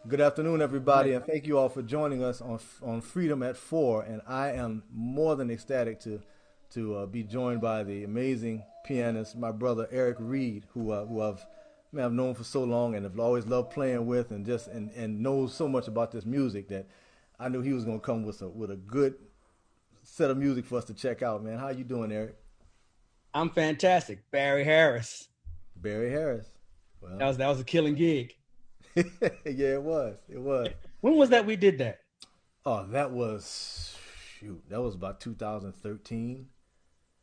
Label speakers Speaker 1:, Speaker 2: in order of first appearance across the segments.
Speaker 1: Good afternoon, everybody, and thank you all for joining us on Freedom at Four. And I am more than ecstatic to be joined by the amazing pianist, my brother Eric Reed, who I've known for so long and have always loved playing with, and and knows so much about this music that I knew he was going to come with a good set of music for us to check out. Man, how you doing, Eric?
Speaker 2: I'm fantastic. Barry Harris.
Speaker 1: Barry Harris.
Speaker 2: That
Speaker 1: Well,
Speaker 2: was that was a killing gig.
Speaker 1: yeah, it was. It was.
Speaker 2: When was that we did that?
Speaker 1: Oh, that was shoot. That was about 2013,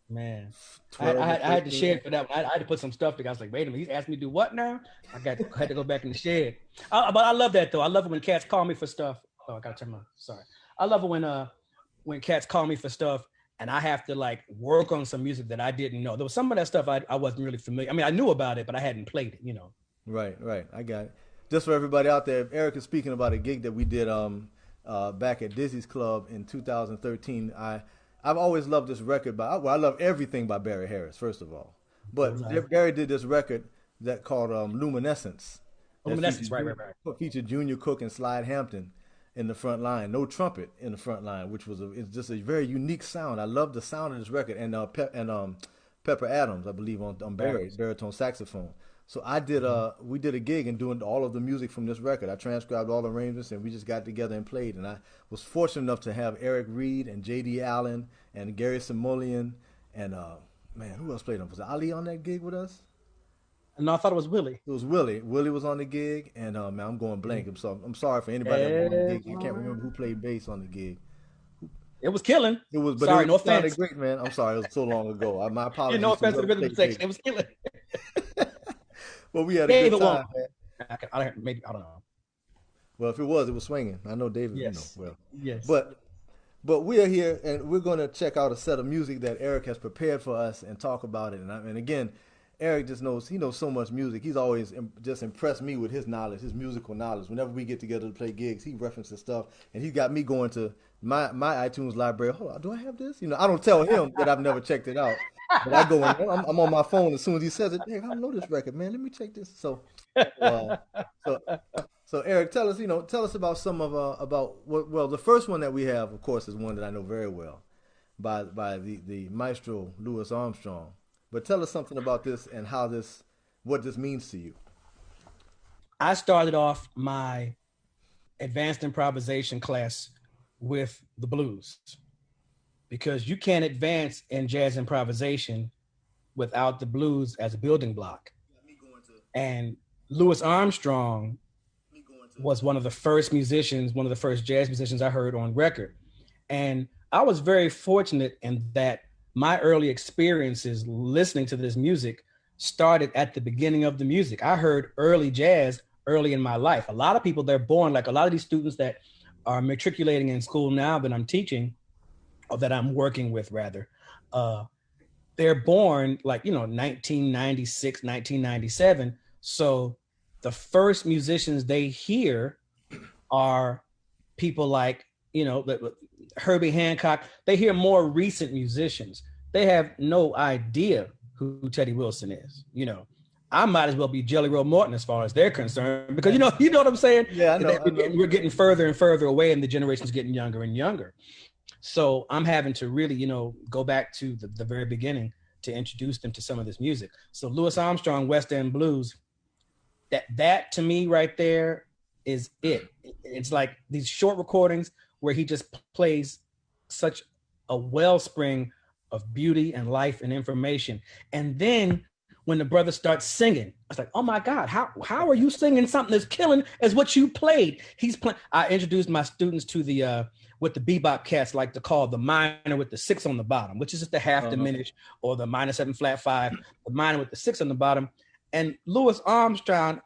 Speaker 2: Man, I,
Speaker 1: 12
Speaker 2: I,
Speaker 1: or
Speaker 2: had, I had to
Speaker 1: 13.
Speaker 2: shed for that one. I had to put some stuff together. I was like, wait a minute, he's asked me to do what now? Had to go back in the shed. But I love that though. I love it when cats call me for stuff. Oh, I gotta turn my sorry. I love it when cats call me for stuff and I have to like work on some music that I didn't know. There was some of that stuff I wasn't really familiar. I mean, I knew about it, but I hadn't played it.
Speaker 1: Right, right. I got it. Just for everybody out there, Eric is speaking about a gig that we did back at Dizzy's Club in 2013. I've always loved this record I love everything by Barry Harris, first of all. But Barry did this record that called Luminescence that
Speaker 2: Luminescence,
Speaker 1: featured Junior Cook and Slide Hampton in the front line, no trumpet in the front line, which it's just a very unique sound. I love the sound of this record, and Pepper Adams, I believe, on baritone saxophone. So we did a gig and doing all of the music from this record. I transcribed all the arrangements and we just got together and played. And I was fortunate enough to have Eric Reed and J.D. Allen and Gary Simoleon and man, who else played on? Was Ali on that gig with us?
Speaker 2: No, I thought it was Willie.
Speaker 1: It was Willie. Willie was on the gig, and man, I'm going blank. I'm sorry for anybody that was on the
Speaker 2: Yes,
Speaker 1: gig. I can't remember who played bass on the gig.
Speaker 2: it was killing.
Speaker 1: It
Speaker 2: Sorry, no
Speaker 1: sounded
Speaker 2: offense.
Speaker 1: Great, man. I'm sorry, it was so long ago. My
Speaker 2: No
Speaker 1: apologies to
Speaker 2: offense to the
Speaker 1: whoever
Speaker 2: rhythm
Speaker 1: played bass.
Speaker 2: section. It was killing.
Speaker 1: But we had a good
Speaker 2: David won't.
Speaker 1: time, man.
Speaker 2: Maybe I don't know.
Speaker 1: Well, if it was swinging. I know David,
Speaker 2: Yes,
Speaker 1: well.
Speaker 2: yes.
Speaker 1: But we are here and we're going to check out a set of music that Eric has prepared for us and talk about it. And again, Eric he knows so much music. He's always just impressed me with his knowledge, his musical knowledge. Whenever we get together to play gigs, he references stuff, and he's got me going to my iTunes library. Hold on, do I have this? I don't tell him that I've never checked it out, but I go in. I'm on my phone as soon as he says it. Hey, I don't know this record, man. Let me check this. Uh, so so Eric, tell us about some of about what. Well, the first one that we have, of course, is one that I know very well, by the maestro Louis Armstrong. But tell us something about this and what this means to you.
Speaker 2: I started off my advanced improvisation class with the blues because you can't advance in jazz improvisation without the blues as a building block. And Louis Armstrong was one of the first musicians, one of the first jazz musicians I heard on record. And I was very fortunate in that my early experiences listening to this music started at the beginning of the music. I heard early jazz early in my life. A lot of people, they're born, like a lot of these students that are matriculating in school now that I'm teaching, or that I'm working with rather, uh, they're born like, 1996, 1997. So the first musicians they hear are people like, Herbie Hancock. They hear more recent musicians. They have no idea who Teddy Wilson is. I might as well be Jelly Roll Morton as far as they're concerned, because you know what I'm saying?
Speaker 1: Yeah, I know.
Speaker 2: We're getting further and further away, and the generation's getting younger and younger. So I'm having to really, go back to the very beginning to introduce them to some of this music. So Louis Armstrong, West End Blues, that to me right there is it. It's like these short recordings where he just plays such a wellspring of beauty and life and information. And then when the brother starts singing, I was like, oh my God, how are you singing something as killing as what you played? He's playing. I introduced my students to the what the bebop cats like to call the minor with the six on the bottom, which is just the half diminished, or the minor 7 flat 5, the minor with the six on the bottom. And Louis Armstrong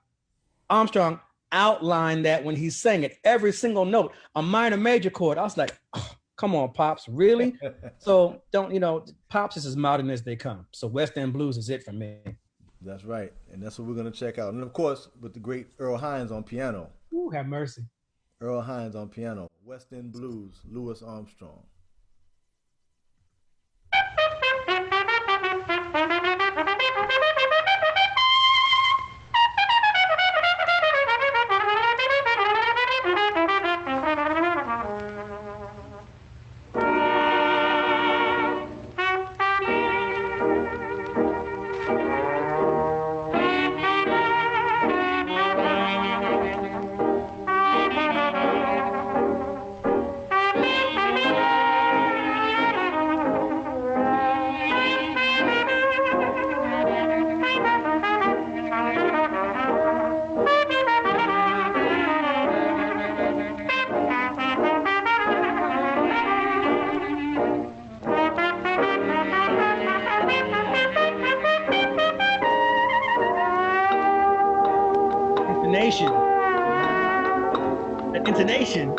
Speaker 2: outlined that when he sang it, every single note, a minor major chord. I was like, oh, come on, Pops, really? So Pops is as modern as they come. So West End Blues is it for me.
Speaker 1: That's right, and that's what we're gonna check out. And of course, with the great Earl Hines on piano.
Speaker 2: Ooh, have mercy.
Speaker 1: Earl Hines on piano. West End Blues, Louis Armstrong.
Speaker 2: intonation.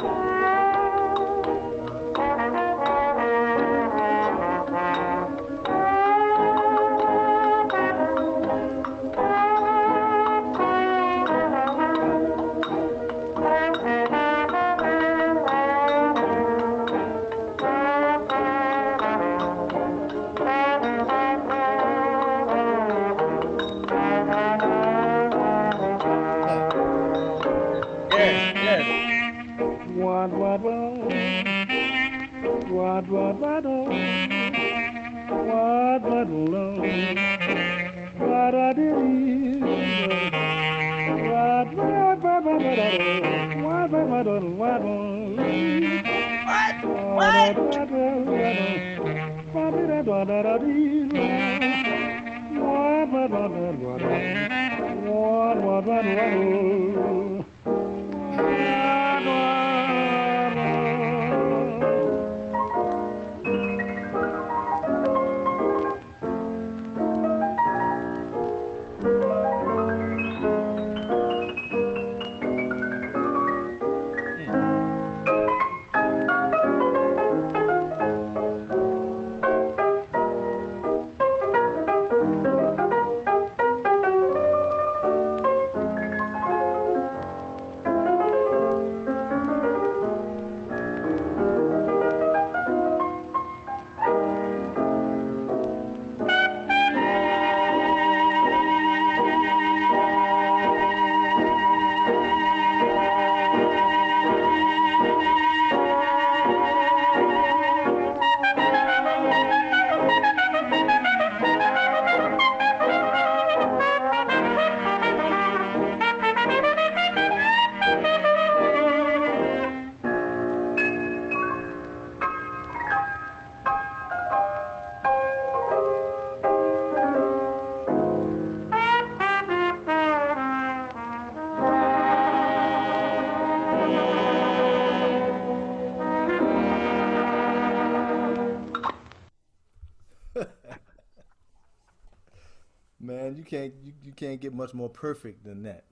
Speaker 1: Man, you can't get much more perfect than that.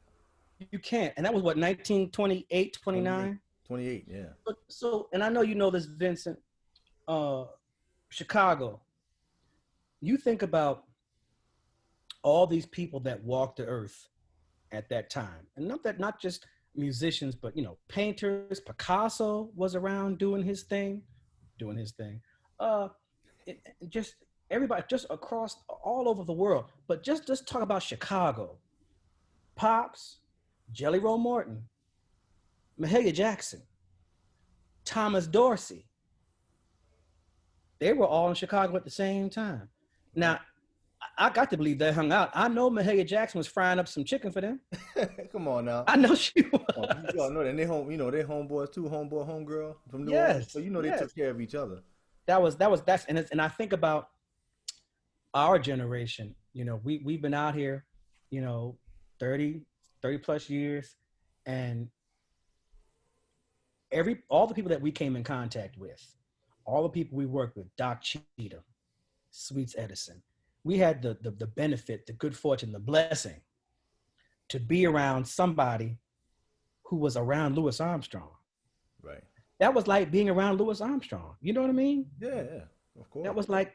Speaker 2: You can't. And that was what, 1928, 29?
Speaker 1: 28, yeah.
Speaker 2: So, and I know you know this, Vincent, Chicago. You think about all these people that walked the earth at that time. And not just musicians, but, you know, painters. Picasso was around doing his thing. Just everybody, just across all over the world. But just talk about Chicago. Pops, Jelly Roll Morton, Mahalia Jackson, Thomas Dorsey. They were all in Chicago at the same time. Now, I got to believe they hung out. I know Mahalia Jackson was frying up some chicken for them.
Speaker 1: Come on now.
Speaker 2: I know she was.
Speaker 1: You all know that. And they homeboys too, homegirl from New Orleans. So you know they took care of each other. And I think about our generation. You know, we've been out here, you know, 30 plus years, and all the people that we came in contact with, all the people we worked with, Doc Cheatham, Sweets Edison, we had the benefit, the good fortune, the blessing to be around somebody who was around Louis Armstrong. Right.
Speaker 2: That was like being around Louis Armstrong. You know what I mean?
Speaker 1: Yeah, of course.
Speaker 2: That was like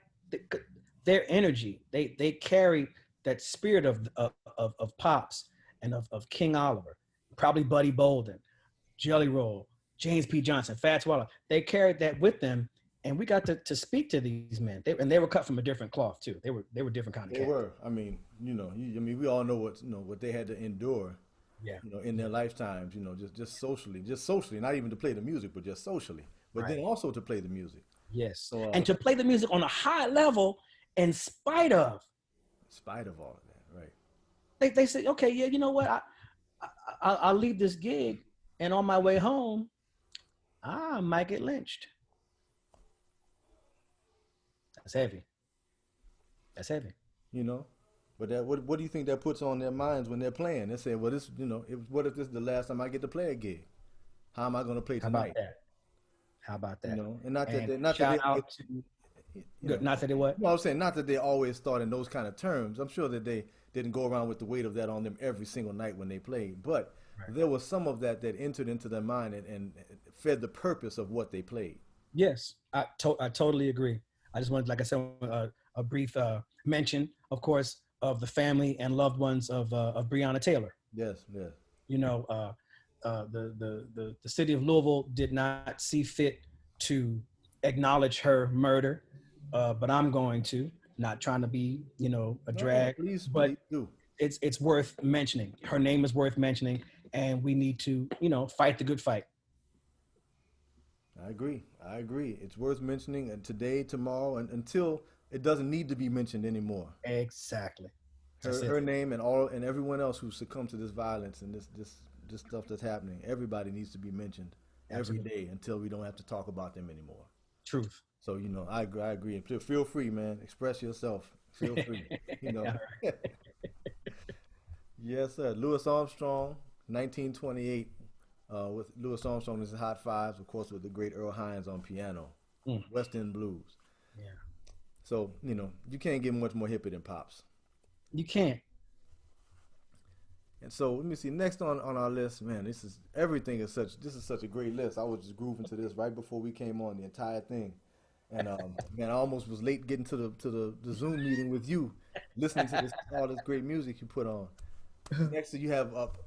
Speaker 2: their energy. They carried that spirit of Pops and of King Oliver, probably Buddy Bolden, Jelly Roll, James P. Johnson, Fats Waller. They carried that with them, and we got to speak to these men. They were cut from a different cloth too. They were different kind of.
Speaker 1: They were. I mean, we all know what they had to endure.
Speaker 2: Yeah.
Speaker 1: You know, in their lifetimes. You know, just socially, not even to play the music, but just socially. But then also to play the music.
Speaker 2: Yes.
Speaker 1: So,
Speaker 2: and to play the music on a high level, in spite of
Speaker 1: all of that,
Speaker 2: right? They say, okay, yeah, you know what? I'll leave this gig, and on my way home, I might get lynched. That's heavy.
Speaker 1: You know, but what do you think that puts on their minds when they're playing? They say, well, this, what if this is the last time I get to play a gig? How am I going to play tonight?
Speaker 2: How about that?
Speaker 1: You know, and not that
Speaker 2: they what?
Speaker 1: No, I'm saying not that they always thought in those kind of terms. I'm sure that they didn't go around with the weight of that on them every single night when they played, but there was some of that that entered into their mind and fed the purpose of what they played.
Speaker 2: Yes, I totally agree. I just wanted, like I said, a brief mention, of course, of the family and loved ones of Breonna Taylor.
Speaker 1: Yes, yes.
Speaker 2: You know, the city of Louisville did not see fit to acknowledge her murder, but I'm going to, not trying to be, you know, a drag,
Speaker 1: no, please,
Speaker 2: but
Speaker 1: please do.
Speaker 2: It's worth mentioning. Her name is worth mentioning, and we need to, you know, fight the good fight.
Speaker 1: I agree. I agree. It's worth mentioning today, tomorrow, and until it doesn't need to be mentioned anymore.
Speaker 2: Exactly. That's
Speaker 1: Her
Speaker 2: it.
Speaker 1: her name and all and everyone else who succumbed to this violence and this stuff that's happening. Everybody needs to be mentioned every
Speaker 2: Absolutely.
Speaker 1: day until we don't have to talk about them anymore.
Speaker 2: Truth.
Speaker 1: So you know, I agree. I agree. And feel free, man. Express yourself. Feel free. You know.
Speaker 2: All right.
Speaker 1: Yes, sir. Louis Armstrong, 1928. With Louis Armstrong is Hot Fives, of course, with the great Earl Hines on piano,
Speaker 2: Mm,
Speaker 1: West End blues.
Speaker 2: yeah.
Speaker 1: So you know, you can't get much more hippie than Pops.
Speaker 2: You can't.
Speaker 1: And so let me see. Next on our list, man, this is everything is such. This is such a great list. I was just grooving to this right before we came on the entire thing, and man, I almost was late getting to the Zoom meeting with you, listening to all this great music you put on. Next, you have up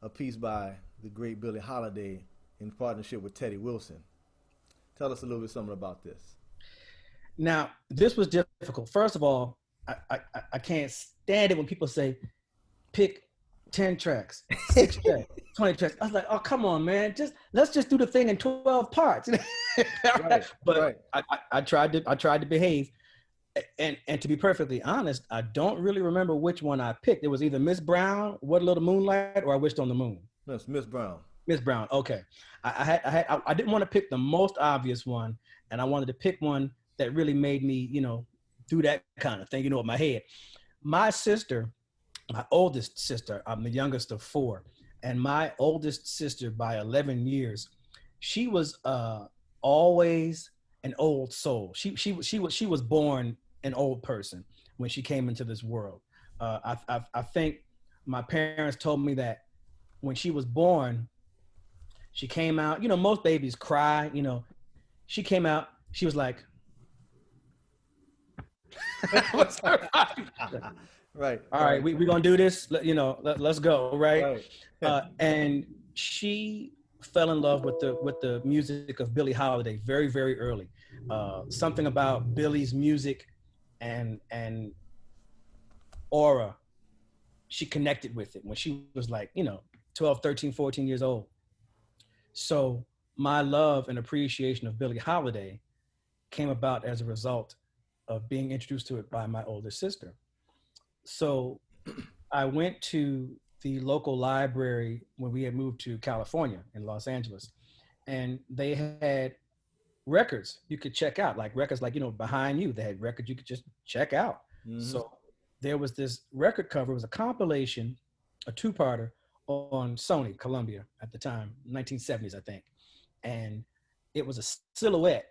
Speaker 1: a piece by the great Billie Holiday in partnership with Teddy Wilson. Tell us a little bit something about this.
Speaker 2: Now, this was difficult. First of all, I can't stand it when people say, pick 10 tracks, 6 tracks, 20 tracks. I was like, oh, come on, man. Let's just do the thing in 12 parts.
Speaker 1: Right,
Speaker 2: But
Speaker 1: right.
Speaker 2: I tried to behave. And to be perfectly honest, I don't really remember which one I picked. It was either Miss Brown, What a Little Moonlight, or I Wished on the Moon.
Speaker 1: That's Miss Brown.
Speaker 2: Miss Brown. Okay. I didn't want to pick the most obvious one, and I wanted to pick one that really made me, you know, do that kind of thing, you know, with my head. My sister, my oldest sister, I'm the youngest of 4, and my oldest sister by 11 years, she was always an old soul. She was born an old person when she came into this world. I think my parents told me that when she was born, she came out. You know, most babies cry. You know, she came out. She was like, "What's her?"
Speaker 1: Right.
Speaker 2: All right, we're gonna do this. Let's go, right?
Speaker 1: Right.
Speaker 2: And she fell in love with the music of Billie Holiday very, very early. Something about Billie's music and aura, she connected with it when she was like, 12, 13, 14 years old. So my love and appreciation of Billie Holiday came about as a result of being introduced to it by my older sister. So I went to the local library when we had moved to California in Los Angeles, and they had records you could check out, like records like, behind you, they had records you could just check out.
Speaker 1: Mm-hmm.
Speaker 2: So there was this record cover. It was a compilation, a 2-parter on Sony Columbia at the time, 1970s, I think. And it was a silhouette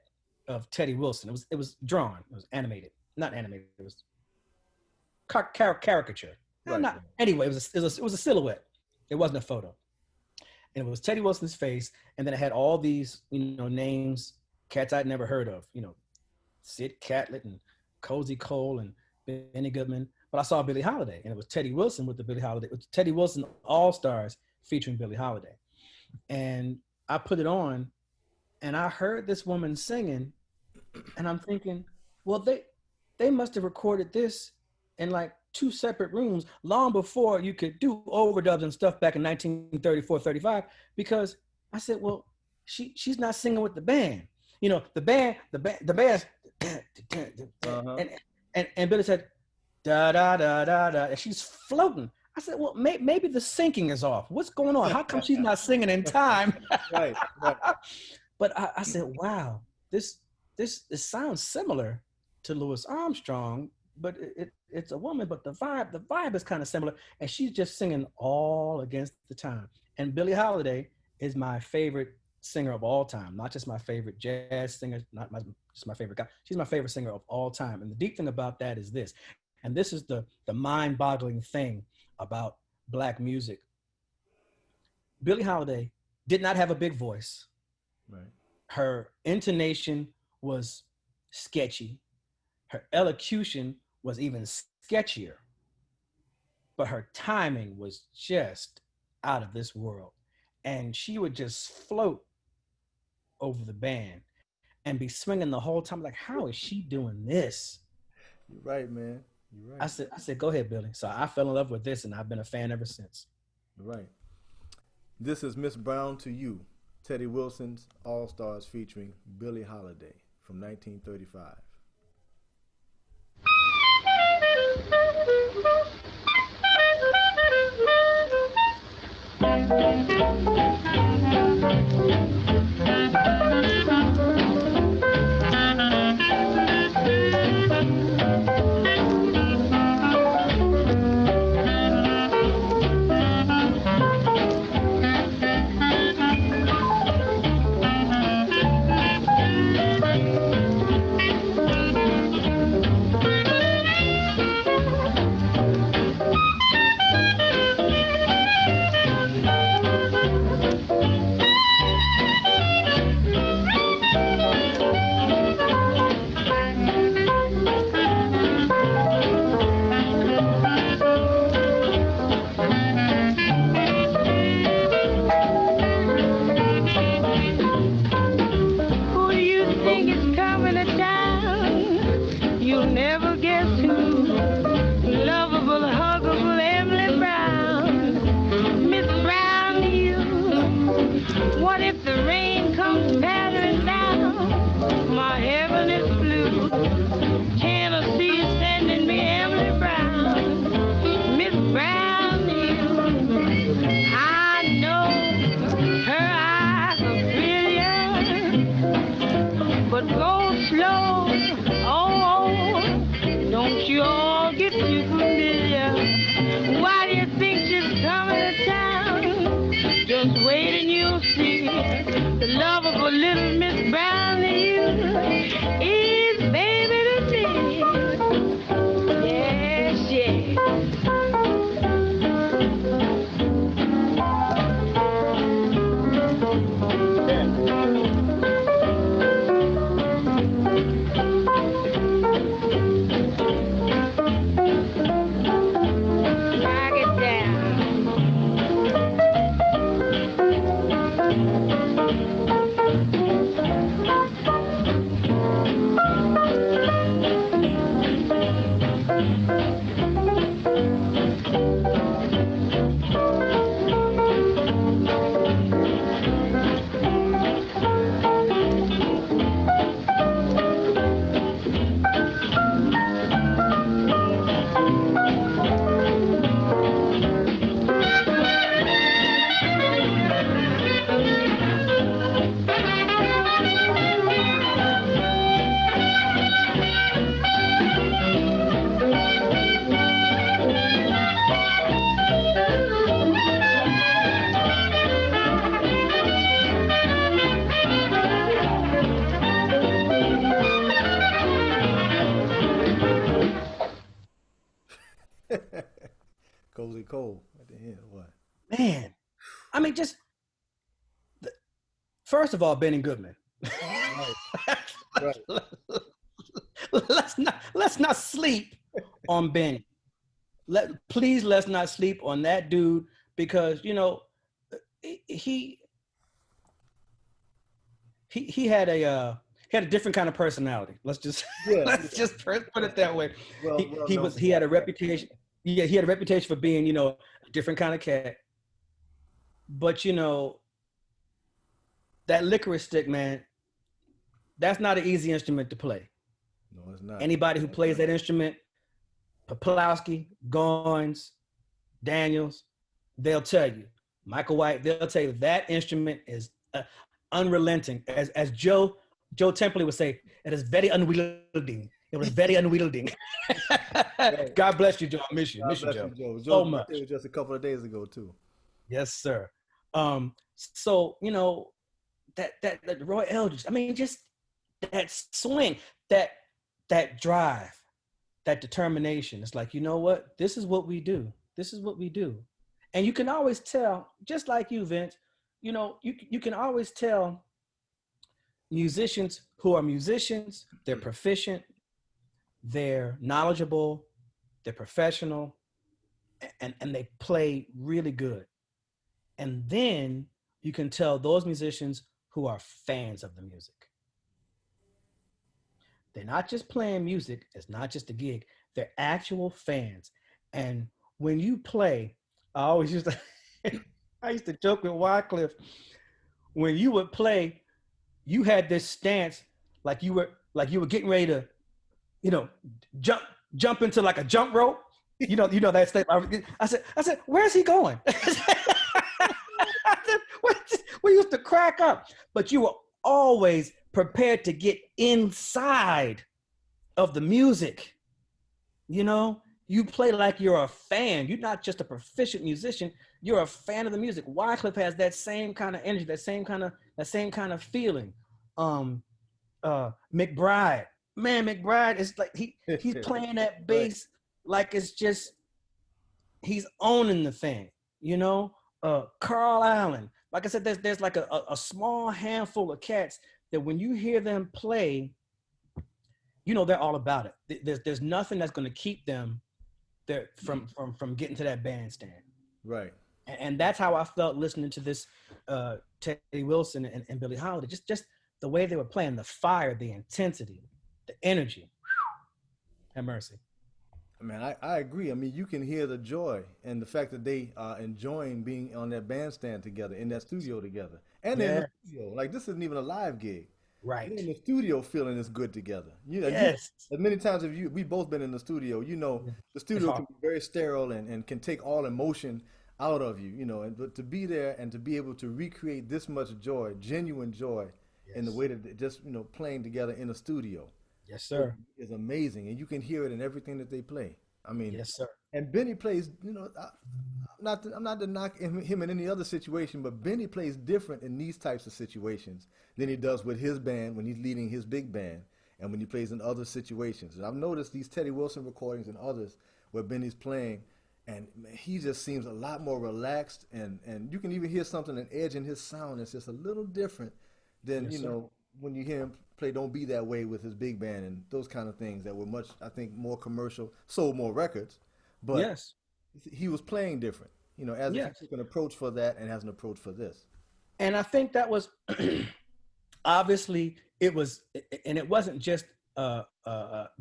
Speaker 2: of Teddy Wilson. It was drawn. It was animated. Not animated. It was caricature.
Speaker 1: Right.
Speaker 2: Anyway, it was a silhouette. It wasn't a photo. And it was Teddy Wilson's face. And then it had all these, names, cats I'd never heard of, Sid Catlett and Cozy Cole and Benny Goodman. But I saw Billie Holiday, and it was Teddy Wilson with the Billie Holiday. It was Teddy Wilson All-Stars featuring Billie Holiday. And I put it on, and I heard this woman singing, and I'm thinking, well, they must have recorded this in like 2 separate rooms long before you could do overdubs and stuff back in 1934, 35, because I said, well, she's not singing with the band. The band's,
Speaker 1: Uh-huh.
Speaker 2: and Billie said, da, da, da, da, da, and she's floating. I said, well, maybe the syncing is off. What's going on? How come she's not singing in time?
Speaker 1: Right.
Speaker 2: But I said, wow, this sounds similar to Louis Armstrong, but it's a woman, but the vibe is kind of similar, and she's just singing all against the time. And Billie Holiday is my favorite singer of all time, not just my favorite jazz singer, just my favorite guy. She's my favorite singer of all time. And the deep thing about that is this, and this is the mind-boggling thing about Black music. Billie Holiday did not have a big voice.
Speaker 1: Right.
Speaker 2: Her intonation was sketchy. Her elocution was even sketchier. But her timing was just out of this world. And she would just float over the band and be swinging the whole time. Like, how is she doing this?
Speaker 1: You're right, man. You're right.
Speaker 2: I said, go ahead, Billie. So I fell in love with this, and I've been a fan ever since.
Speaker 1: You're right. This is Miss Brown to You, Teddy Wilson's All Stars featuring Billie Holiday from 1935. Cozy Cole at the end. What?
Speaker 2: Man, I mean, just first of all, Benny Goodman.
Speaker 1: Right.
Speaker 2: let's not sleep on Benny. Please let's not sleep on that dude, because he had a different kind of personality. Let's just just put it that way. He had a reputation. Yeah, he had a reputation for being, a different kind of cat. But that licorice stick, man, that's not an easy instrument to play.
Speaker 1: No, it's not.
Speaker 2: Anybody who plays that instrument, Poplawski, Goins, Daniels, they'll tell you. Michael White, they'll tell you that instrument is unrelenting. As Joe Templey would say, it is very unwielding. It was very unwielding. God bless you, Joe. I miss you. Miss you, Joe. So much.
Speaker 1: It was just a couple of days ago, too.
Speaker 2: Yes, sir. So, that Roy Eldridge, I mean, just that swing, that drive, that determination. It's like, you know what? This is what we do. This is what we do. And you can always tell, just like you, Vince, you can always tell musicians who are musicians, they're proficient, they're knowledgeable, they're professional, and they play really good. And then you can tell those musicians who are fans of the music. They're not just playing music, it's not just a gig, they're actual fans. And when you play, I always used to I used to joke with Wycliffe, when you would play, you had this stance like you were getting ready to, you know, jump into like a jump rope. That step. I said, where's he going? We used to crack up, but you were always prepared to get inside of the music. You play like you're a fan. You're not just a proficient musician. You're a fan of the music. Wycliffe has that same kind of energy, that same kind of feeling. McBride, man, McBride is like he's playing that bass like it's just he's owning the thing. Carl Allen. Like I said, there's like a small handful of cats that when you hear them play, they're all about it. There's nothing that's going to keep them there from getting to that bandstand.
Speaker 1: Right.
Speaker 2: And that's how I felt listening to this Teddy Wilson and Billie Holiday. Just the way they were playing, the fire, the intensity, the energy. Have mercy.
Speaker 1: Man, I agree. I mean, you can hear the joy and the fact that they are enjoying being on that bandstand together, in that studio together. And in the studio. Like, this isn't even a live gig.
Speaker 2: Right.
Speaker 1: In the studio feeling is good together.
Speaker 2: Yes.
Speaker 1: As many times as we've both been in the studio, the studio can be very sterile and can take all emotion out of you, but to be there and to be able to recreate this much joy, genuine joy, in the way that they just, playing together in a studio.
Speaker 2: Yes, sir.
Speaker 1: Is amazing, and you can hear it in everything that they play. I mean,
Speaker 2: yes, sir.
Speaker 1: And Benny plays, I'm not to knock him in any other situation, but Benny plays different in these types of situations than he does with his band when he's leading his big band and when he plays in other situations. And I've noticed these Teddy Wilson recordings and others where Benny's playing, and man, he just seems a lot more relaxed, and you can even hear something, an edge in his sound that's just a little different than, when you hear him play Don't Be That Way with his big band and those kind of things that were much, I think, more commercial, sold more records. But he was playing different, as if he took an approach for that and has an approach for this.
Speaker 2: And I think that was, obviously, it wasn't just by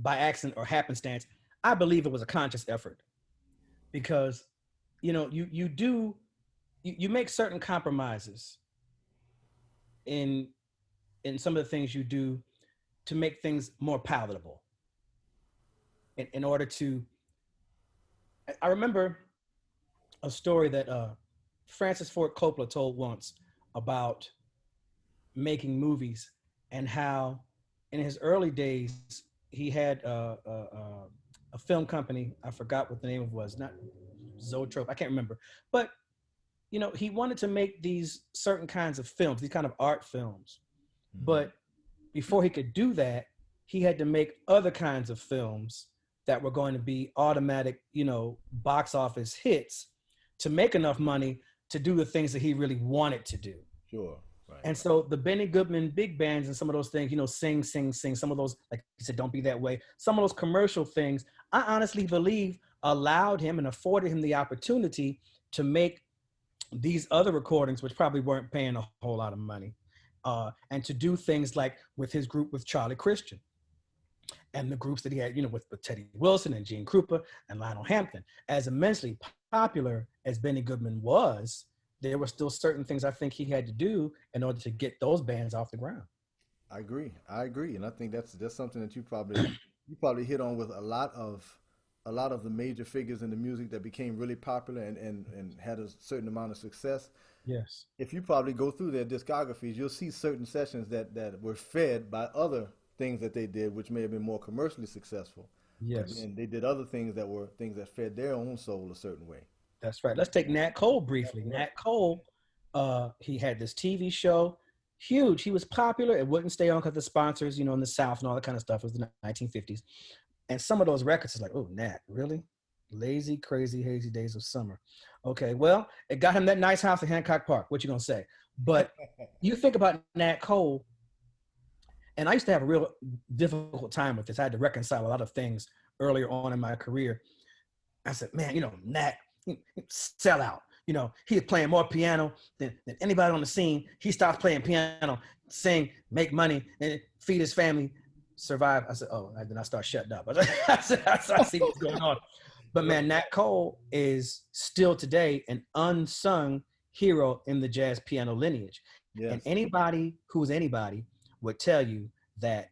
Speaker 2: accident or happenstance. I believe it was a conscious effort because, you make certain compromises in some of the things you do to make things more palatable in order to, I remember a story that Francis Ford Coppola told once about making movies and how in his early days, he had a film company. I forgot what the name was, not Zoetrope, I can't remember. But, he wanted to make these certain kinds of films, these kind of art films. But before he could do that, he had to make other kinds of films that were going to be automatic, box office hits to make enough money to do the things that he really wanted to do.
Speaker 1: Sure. Right.
Speaker 2: And so the Benny Goodman big bands and some of those things, sing, sing, sing, some of those, like you said, Don't Be That Way, some of those commercial things, I honestly believe allowed him and afforded him the opportunity to make these other recordings, which probably weren't paying a whole lot of money. And to do things like with his group with Charlie Christian and the groups that he had, with Teddy Wilson and Gene Krupa and Lionel Hampton. As immensely popular as Benny Goodman was, there were still certain things I think he had to do in order to get those bands off the ground.
Speaker 1: I agree, and I think that's something that you probably hit on with a lot of the major figures in the music that became really popular and had a certain amount of success.
Speaker 2: Yes.
Speaker 1: If you probably go through their discographies, you'll see certain sessions that were fed by other things that they did, which may have been more commercially successful.
Speaker 2: Yes.
Speaker 1: And they did other things that were things that fed their own soul a certain way.
Speaker 2: That's right. Let's take Nat Cole briefly. Nat Cole, he had this TV show, huge. He was popular. It wouldn't stay on because the sponsors, in the South and all that kind of stuff. It was the 1950s. And some of those records is like, oh, Nat, really? Lazy, Crazy, Hazy Days of Summer. Okay, well, it got him that nice house in Hancock Park. What you gonna say? But you think about Nat Cole, and I used to have a real difficult time with this. I had to reconcile a lot of things earlier on in my career. I said, man, Nat, sell out. He is playing more piano than anybody on the scene. He stops playing piano, sing, make money, and feed his family, survive. I said, oh, then I start shutting up. I see what's going on. But man, Nat Cole is still today an unsung hero in the jazz piano lineage. Yes. And anybody who's anybody would tell you that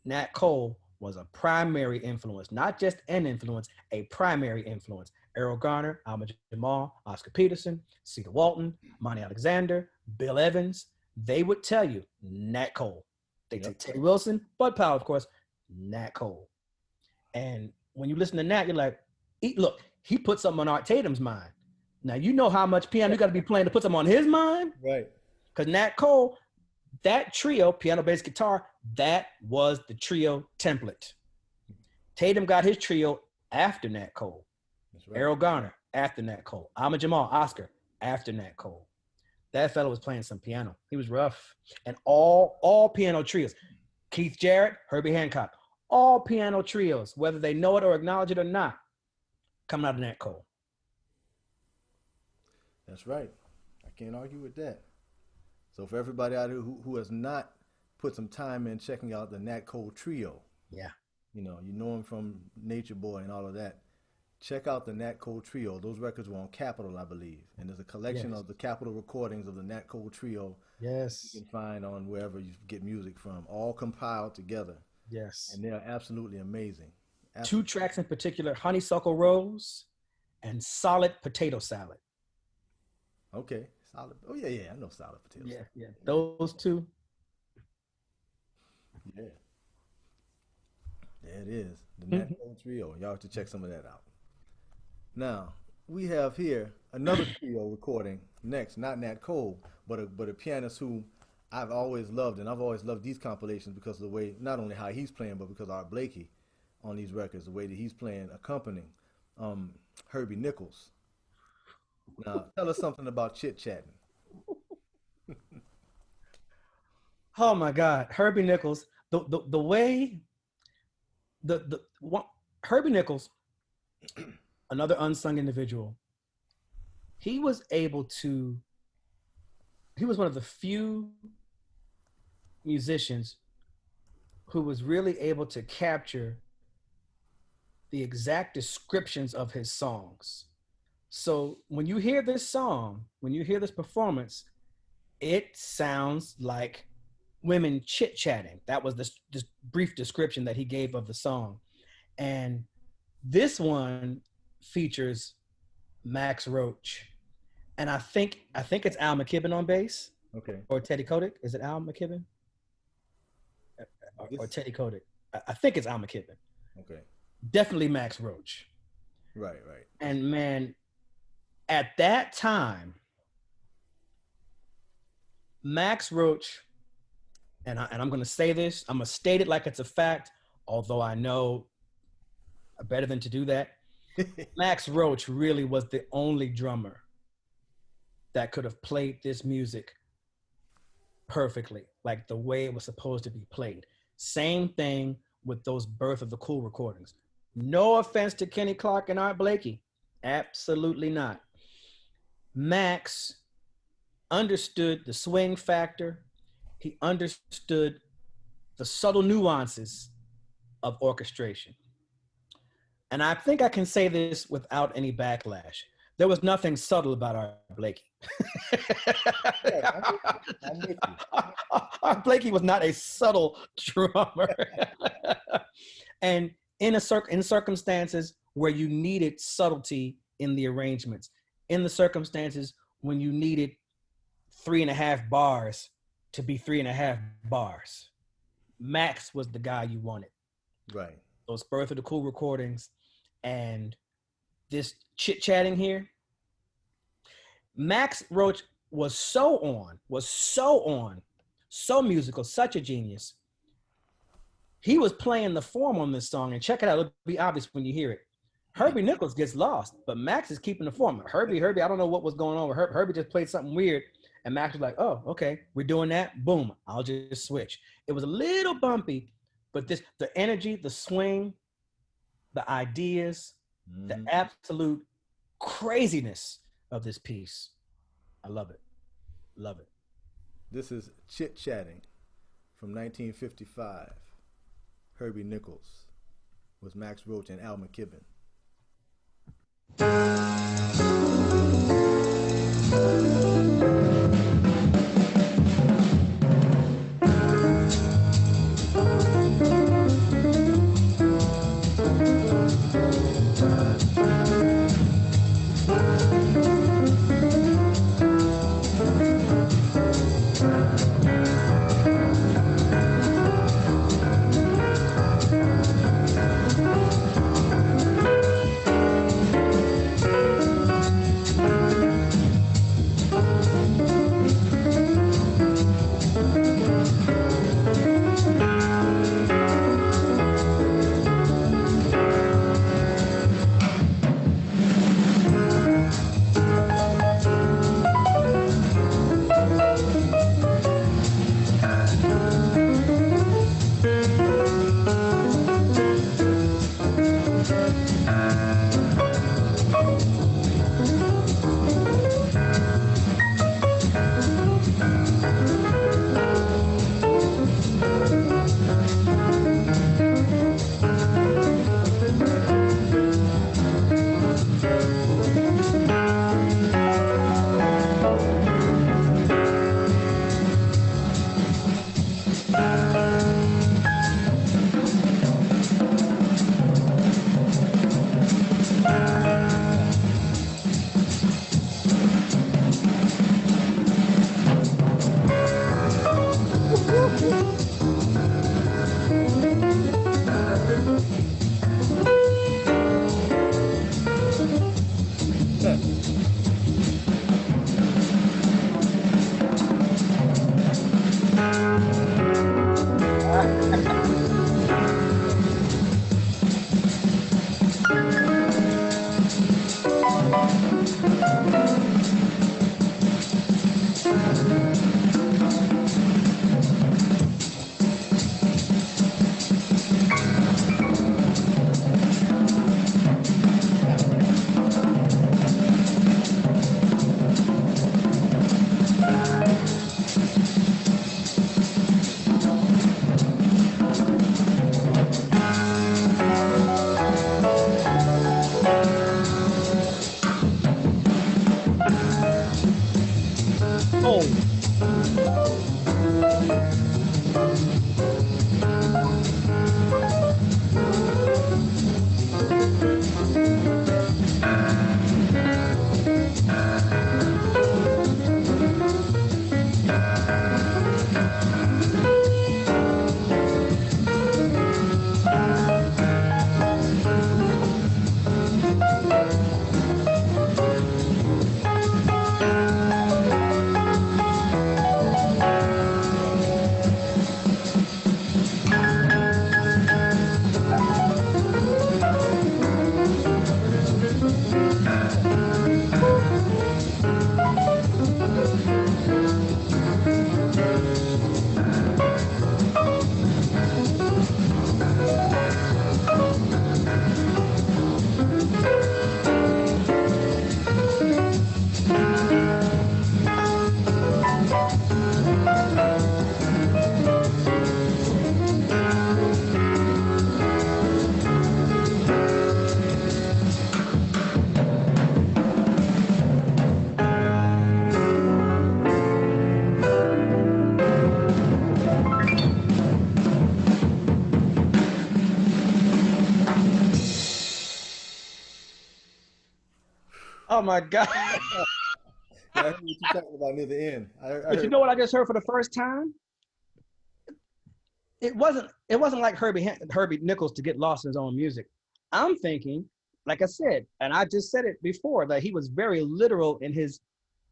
Speaker 2: Nat Cole was a primary influence, not just an influence, a primary influence. Errol Garner, Alma Jamal, Oscar Peterson, Cedar Walton, Monty Alexander, Bill Evans, they would tell you Nat Cole. They take Teddy Wilson, Bud Powell, of course, Nat Cole. And when you listen to Nat, you're like, look, he put something on Art Tatum's mind. Now, you know how much piano you got to be playing to put something on his mind?
Speaker 1: Right.
Speaker 2: Because Nat Cole, that trio, piano, bass, guitar, that was the trio template. Tatum got his trio after Nat Cole. That's right. Errol Garner, after Nat Cole. Alma Jamal, Oscar, after Nat Cole. That fellow was playing some piano. He was rough. And all piano trios. Keith Jarrett, Herbie Hancock. All piano trios, whether they know it or acknowledge it or not, coming out of Nat Cole.
Speaker 1: That's right. I can't argue with that. So for everybody out there who has not put some time in checking out the Nat Cole trio,
Speaker 2: yeah,
Speaker 1: you know him from Nature Boy and all of that. Check out the Nat Cole trio. Those records were on Capitol, I believe, and there's a collection of the Capitol recordings of the Nat Cole trio.
Speaker 2: Yes,
Speaker 1: you can find on wherever you get music from, all compiled together.
Speaker 2: Yes,
Speaker 1: and they are absolutely amazing.
Speaker 2: Two tracks in particular: Honeysuckle Rose and Solid Potato Salad.
Speaker 1: Okay. Solid. Oh yeah, I know Solid Potato Salad.
Speaker 2: Yeah. Those two.
Speaker 1: Yeah. There it is. The Nat Cole trio. Y'all have to check some of that out. Now, we have here another trio recording next, not Nat Cole, but a pianist who I've always loved, and I've always loved these compilations because of the way, not only how he's playing, but because Art Blakey on these records, the way that he's playing, accompanying Herbie Nichols. Now, tell us something about Chit-Chatting.
Speaker 2: Oh my God, Herbie Nichols. The way Herbie Nichols, another unsung individual. He was one of the few musicians who was really able to capture the exact descriptions of his songs. So when you hear this song, when you hear this performance, it sounds like women chit-chatting. That was this brief description that he gave of the song. And this one features Max Roach. And I think it's Al McKibben on bass.
Speaker 1: Okay.
Speaker 2: Or Teddy Kotick. Is it Al McKibben? Or Teddy Kotick. I think it's Al McKibben.
Speaker 1: Okay.
Speaker 2: Definitely Max Roach.
Speaker 1: Right.
Speaker 2: And man, at that time, Max Roach, and I'm going to say this, I'm going to state it like it's a fact, although I know better than to do that. Max Roach really was the only drummer that could have played this music perfectly, like the way it was supposed to be played. Same thing with those Birth of the Cool recordings. No offense to Kenny Clark and Art Blakey. Absolutely not. Max understood the swing factor. He understood the subtle nuances of orchestration. And I think I can say this without any backlash. There was nothing subtle about Art Blakey. Art Blakey was not a subtle drummer. And in circumstances where you needed subtlety in the arrangements, in the circumstances when you needed 3.5 bars to be 3.5 bars, Max was the guy you wanted.
Speaker 1: Right.
Speaker 2: Those Birth of the Cool recordings and this Chit-Chatting here. Max Roach was so musical, such a genius. He was playing the form on this song, and check it out, it'll be obvious when you hear it. Herbie Nichols gets lost, but Max is keeping the form. Herbie, I don't know what was going on with Herbie just played something weird. And Max was like, oh, okay, we're doing that. Boom, I'll just switch. It was a little bumpy, but the energy, the swing, the ideas, the absolute craziness of this piece. I love it. Love it.
Speaker 1: This is Chit-Chatting from 1955. Herbie Nichols was Max Roach and Al McKibben.
Speaker 2: Oh my God.
Speaker 1: I heard what you're talking about near the end.
Speaker 2: But you know what I just heard for the first time? It wasn't like Herbie Nichols to get lost in his own music. I'm thinking, like I said, and I just said it before, that he was very literal in his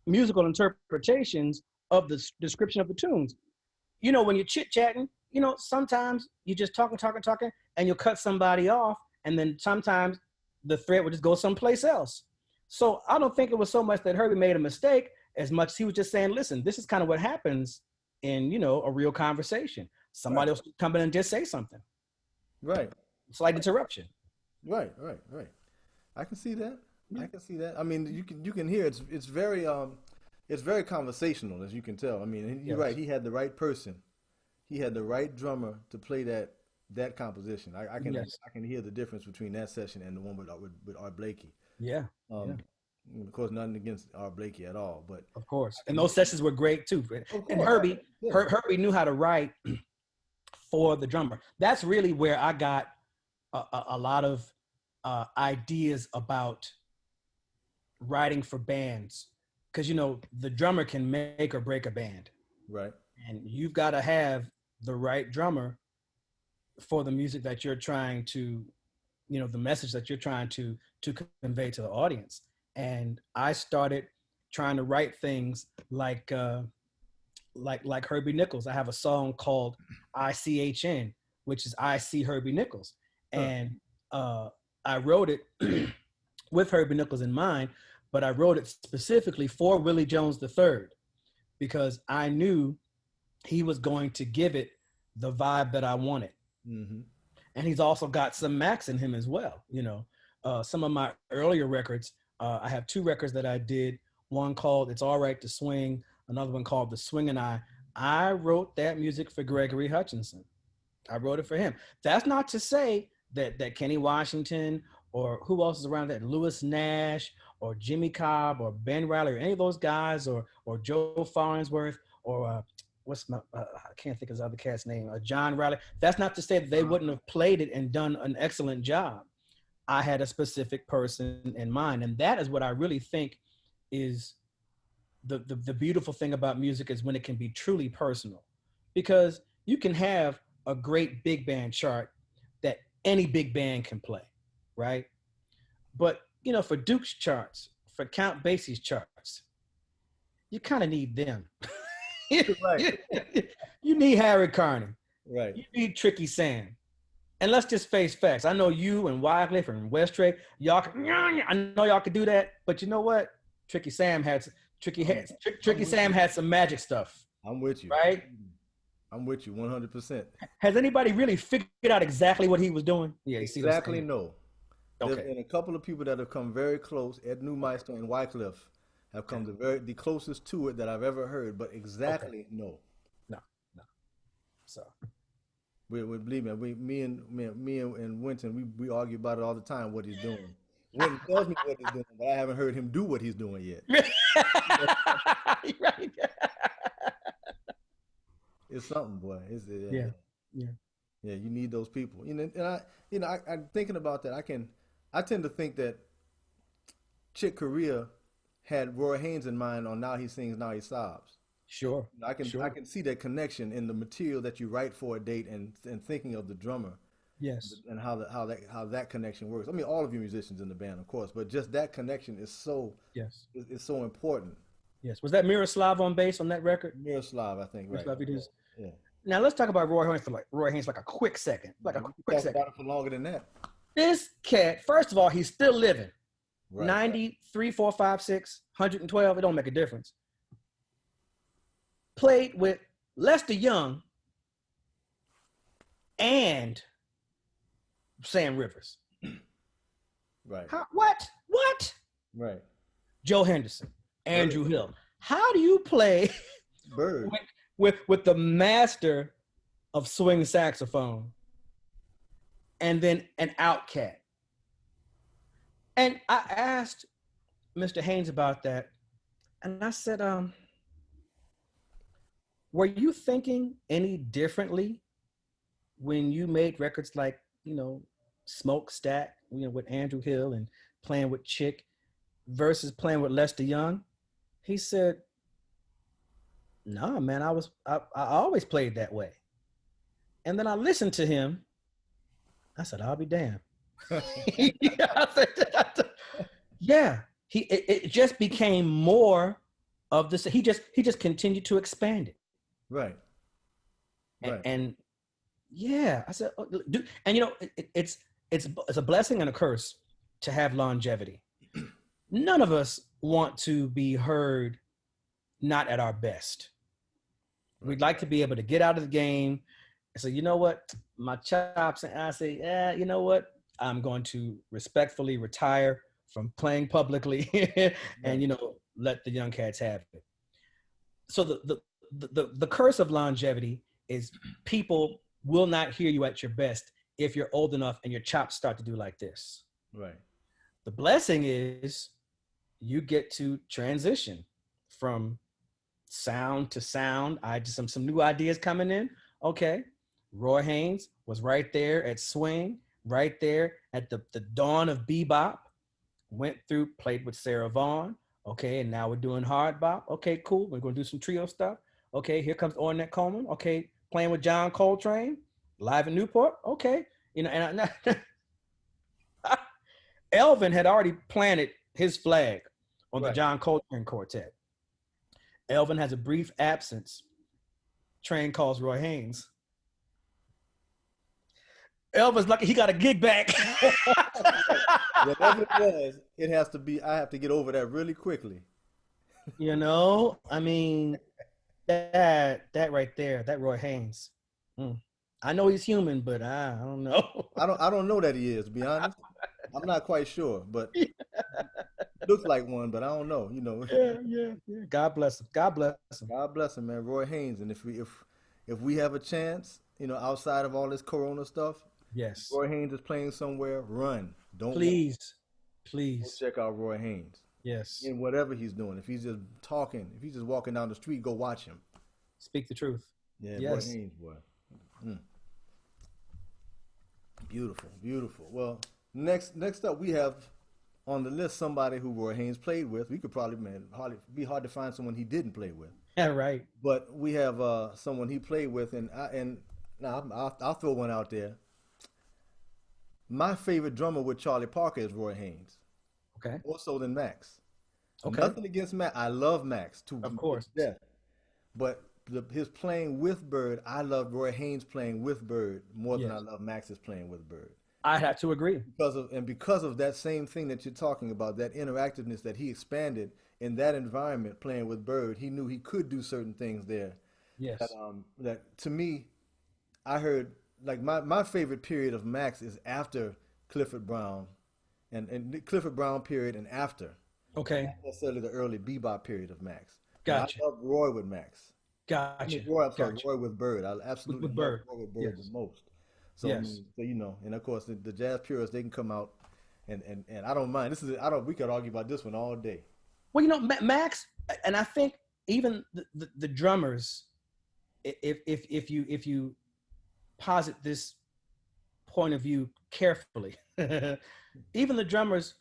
Speaker 2: musical interpretations of the description of the tunes. You know, when you're chit-chatting, you know, sometimes you just talking, and you'll cut somebody off, and then sometimes the thread would just go someplace else. So I don't think it was so much that Herbie made a mistake as much as he was just saying, listen, this is kind of what happens in, a real conversation. Somebody else come in and just say something.
Speaker 1: Right.
Speaker 2: Slight interruption.
Speaker 1: Right. I can see that. I can see that. I mean, you can hear it's very conversational, as you can tell. I mean, you're right. He had the right person. He had the right drummer to play that composition. I can hear the difference between that session and the one with Art Blakey.
Speaker 2: Yeah.
Speaker 1: Of course, nothing against Art Blakey at all, but
Speaker 2: of course, and those sessions were great too. And Herbie knew how to write for the drummer. That's really where I got a lot of ideas about writing for bands, because the drummer can make or break a band,
Speaker 1: right?
Speaker 2: And you've got to have the right drummer for the music that you're trying to, the message that you're trying to convey to the audience. And I started trying to write things like Herbie Nichols. I have a song called ICHN, which is I See Herbie Nichols. And I wrote it with Herbie Nichols in mind, but I wrote it specifically for Willie Jones III, because I knew he was going to give it the vibe that I wanted. Mm-hmm. And he's also got some Max in him as well. Some of my earlier records, I have 2 records that I did, one called It's All Right to Swing, another one called The Swing and I wrote that music for Gregory Hutchinson. I wrote it for him. That's not to say that Kenny Washington or who else is around that, Lewis Nash or Jimmy Cobb or Ben Riley or any of those guys or Joe Farnsworth or I can't think of his other cat's name, John Riley. That's not to say that they wouldn't have played it and done an excellent job. I had a specific person in mind. And that is what I really think is the beautiful thing about music, is when it can be truly personal. Because you can have a great big band chart that any big band can play, right? But, for Duke's charts, for Count Basie's charts, you kind of need them.
Speaker 1: Right.
Speaker 2: You need Harry Carney.
Speaker 1: Right.
Speaker 2: You need Tricky Sam. And let's just face facts. I know you and Wycliffe and Westray, I know y'all could do that, but you know what? Tricky Sam had some magic stuff.
Speaker 1: I'm with you.
Speaker 2: Right?
Speaker 1: I'm with you 100%.
Speaker 2: Has anybody really figured out exactly what he was doing? Yeah,
Speaker 1: exactly. No.
Speaker 2: Okay.
Speaker 1: There's been a couple of people that have come very close. Ed Newmeister and Wycliffe have come the closest to it that I've ever heard, but exactly no.
Speaker 2: So.
Speaker 1: We believe me. Me and Winton, we argue about it all the time. What he's doing. Winton tells me what he's doing, but I haven't heard him do what he's doing yet.
Speaker 2: Right.
Speaker 1: It's something, boy.
Speaker 2: Yeah.
Speaker 1: You need those people. I'm thinking about that. I tend to think that Chick Corea had Roy Haynes in mind on Now He Sings, Now He Sobs.
Speaker 2: Sure.
Speaker 1: I can see that connection in the material that you write for a date and thinking of the drummer.
Speaker 2: Yes.
Speaker 1: And how that connection works. I mean, all of you musicians in the band, of course, but just that connection is so is so important.
Speaker 2: Yes. Was that Miroslav on bass on that record?
Speaker 1: Miroslav, I think. Right.
Speaker 2: Yeah. Now let's talk about Roy Haynes for a quick second.
Speaker 1: About it for longer than that.
Speaker 2: This cat, first of all, he's still living.
Speaker 1: Right.
Speaker 2: 93, 4, 5, 6, 112. It don't make a difference. Played with Lester Young and Sam Rivers.
Speaker 1: Right.
Speaker 2: What?
Speaker 1: Right.
Speaker 2: Joe Henderson, Andrew Hill. How do you play
Speaker 1: Bird
Speaker 2: with the master of swing saxophone and then an outcat? And I asked Mr. Haynes about that, and I said, were you thinking any differently when you made records like, Smokestack, with Andrew Hill and playing with Chick versus playing with Lester Young? He said, no, man, I always played that way. And then I listened to him. I said, I'll be damned. It just became more of this. He just continued to expand it.
Speaker 1: Right.
Speaker 2: And I said, dude, and it's a blessing and a curse to have longevity. None of us want to be heard not at our best. We'd like to be able to get out of the game and say, you know what, my chops, and I say, you know what, I'm going to respectfully retire from playing publicly and, you know, let the young cats have it. So the curse of longevity is people will not hear you at your best if you're old enough and your chops start to do like this.
Speaker 1: Right.
Speaker 2: The blessing is you get to transition from sound to sound. I just some new ideas coming in. Okay. Roy Haynes was right there at swing, right there at the dawn of bebop, went through, played with Sarah Vaughan. Okay, and now we're doing hard bop. Okay, cool. We're going to do some trio stuff. Okay, here comes Ornette Coleman. Okay, playing with John Coltrane, live in Newport. Okay, you know, and Elvin had already planted his flag on the John Coltrane Quartet. Elvin has a brief absence. Train calls Roy Haynes. Elvin's lucky he got a gig back.
Speaker 1: Whatever it was, it has to be. I have to get over that really quickly.
Speaker 2: You know, I mean, that right there, that Roy Haynes. I know he's human, but I don't know.
Speaker 1: I don't know that he is. To be honest, I'm not quite sure, but looks like one, but I don't know. You know.
Speaker 2: Yeah. God bless him. God bless him.
Speaker 1: God bless him, man. Roy Haynes, and if we have a chance, you know, outside of all this Corona stuff,
Speaker 2: yes,
Speaker 1: Roy Haynes is playing somewhere. Run, don't
Speaker 2: please.
Speaker 1: Go check out Roy Haynes.
Speaker 2: Yes,
Speaker 1: in whatever he's doing. If he's just talking, if he's just walking down the street, go watch him.
Speaker 2: Speak the truth.
Speaker 1: Yeah,
Speaker 2: yes.
Speaker 1: Roy Haynes, boy. Beautiful, beautiful. Well, next up we have on the list somebody who Roy Haynes played with. We could probably, be hard to find someone he didn't play with.
Speaker 2: Yeah, right.
Speaker 1: But we have someone he played with, and now I'll throw one out there. My favorite drummer with Charlie Parker is Roy Haynes.
Speaker 2: Okay.
Speaker 1: More so than Max.
Speaker 2: Okay.
Speaker 1: Nothing against Max. I love Max too.
Speaker 2: Of course.
Speaker 1: Yeah. But his playing with Bird, I love Roy Haynes playing with Bird more than I love Max's playing with Bird.
Speaker 2: I have to agree.
Speaker 1: Because of that same thing that you're talking about, that interactiveness that he expanded in that environment playing with Bird, he knew he could do certain things there.
Speaker 2: Yes.
Speaker 1: That to me, I heard like my favorite period of Max is after Clifford Brown, and Clifford Brown period and after.
Speaker 2: Okay.
Speaker 1: Not necessarily the early bebop period of Max.
Speaker 2: Gotcha.
Speaker 1: I love Roy with Max.
Speaker 2: Gotcha.
Speaker 1: Roy with Bird. I absolutely
Speaker 2: with
Speaker 1: love
Speaker 2: Bird.
Speaker 1: Roy with Bird the most. So,
Speaker 2: yes.
Speaker 1: So you know, and of course the jazz purists, they can come out and I don't mind. We could argue about this one all day.
Speaker 2: Well, you know, Max, and I think even the drummers, if you posit this point of view carefully, even the drummers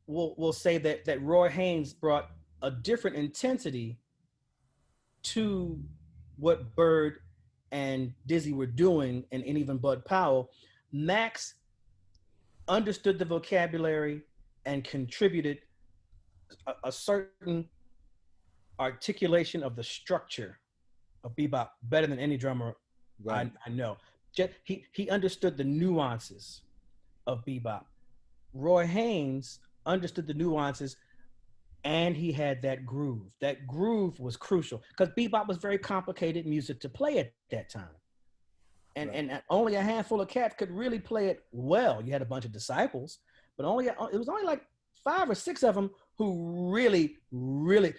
Speaker 2: will say that Roy Haynes brought a different intensity to what Bird and Dizzy were doing, and even Bud Powell. Max understood the vocabulary and contributed a certain articulation of the structure of bebop better than any drummer I know. He understood the nuances of bebop. Roy Haynes understood the nuances, and he had that groove. That groove was crucial because bebop was very complicated music to play at that time. And only a handful of cats could really play it well. You had a bunch of disciples, but it was only like 5 or 6 of them who really,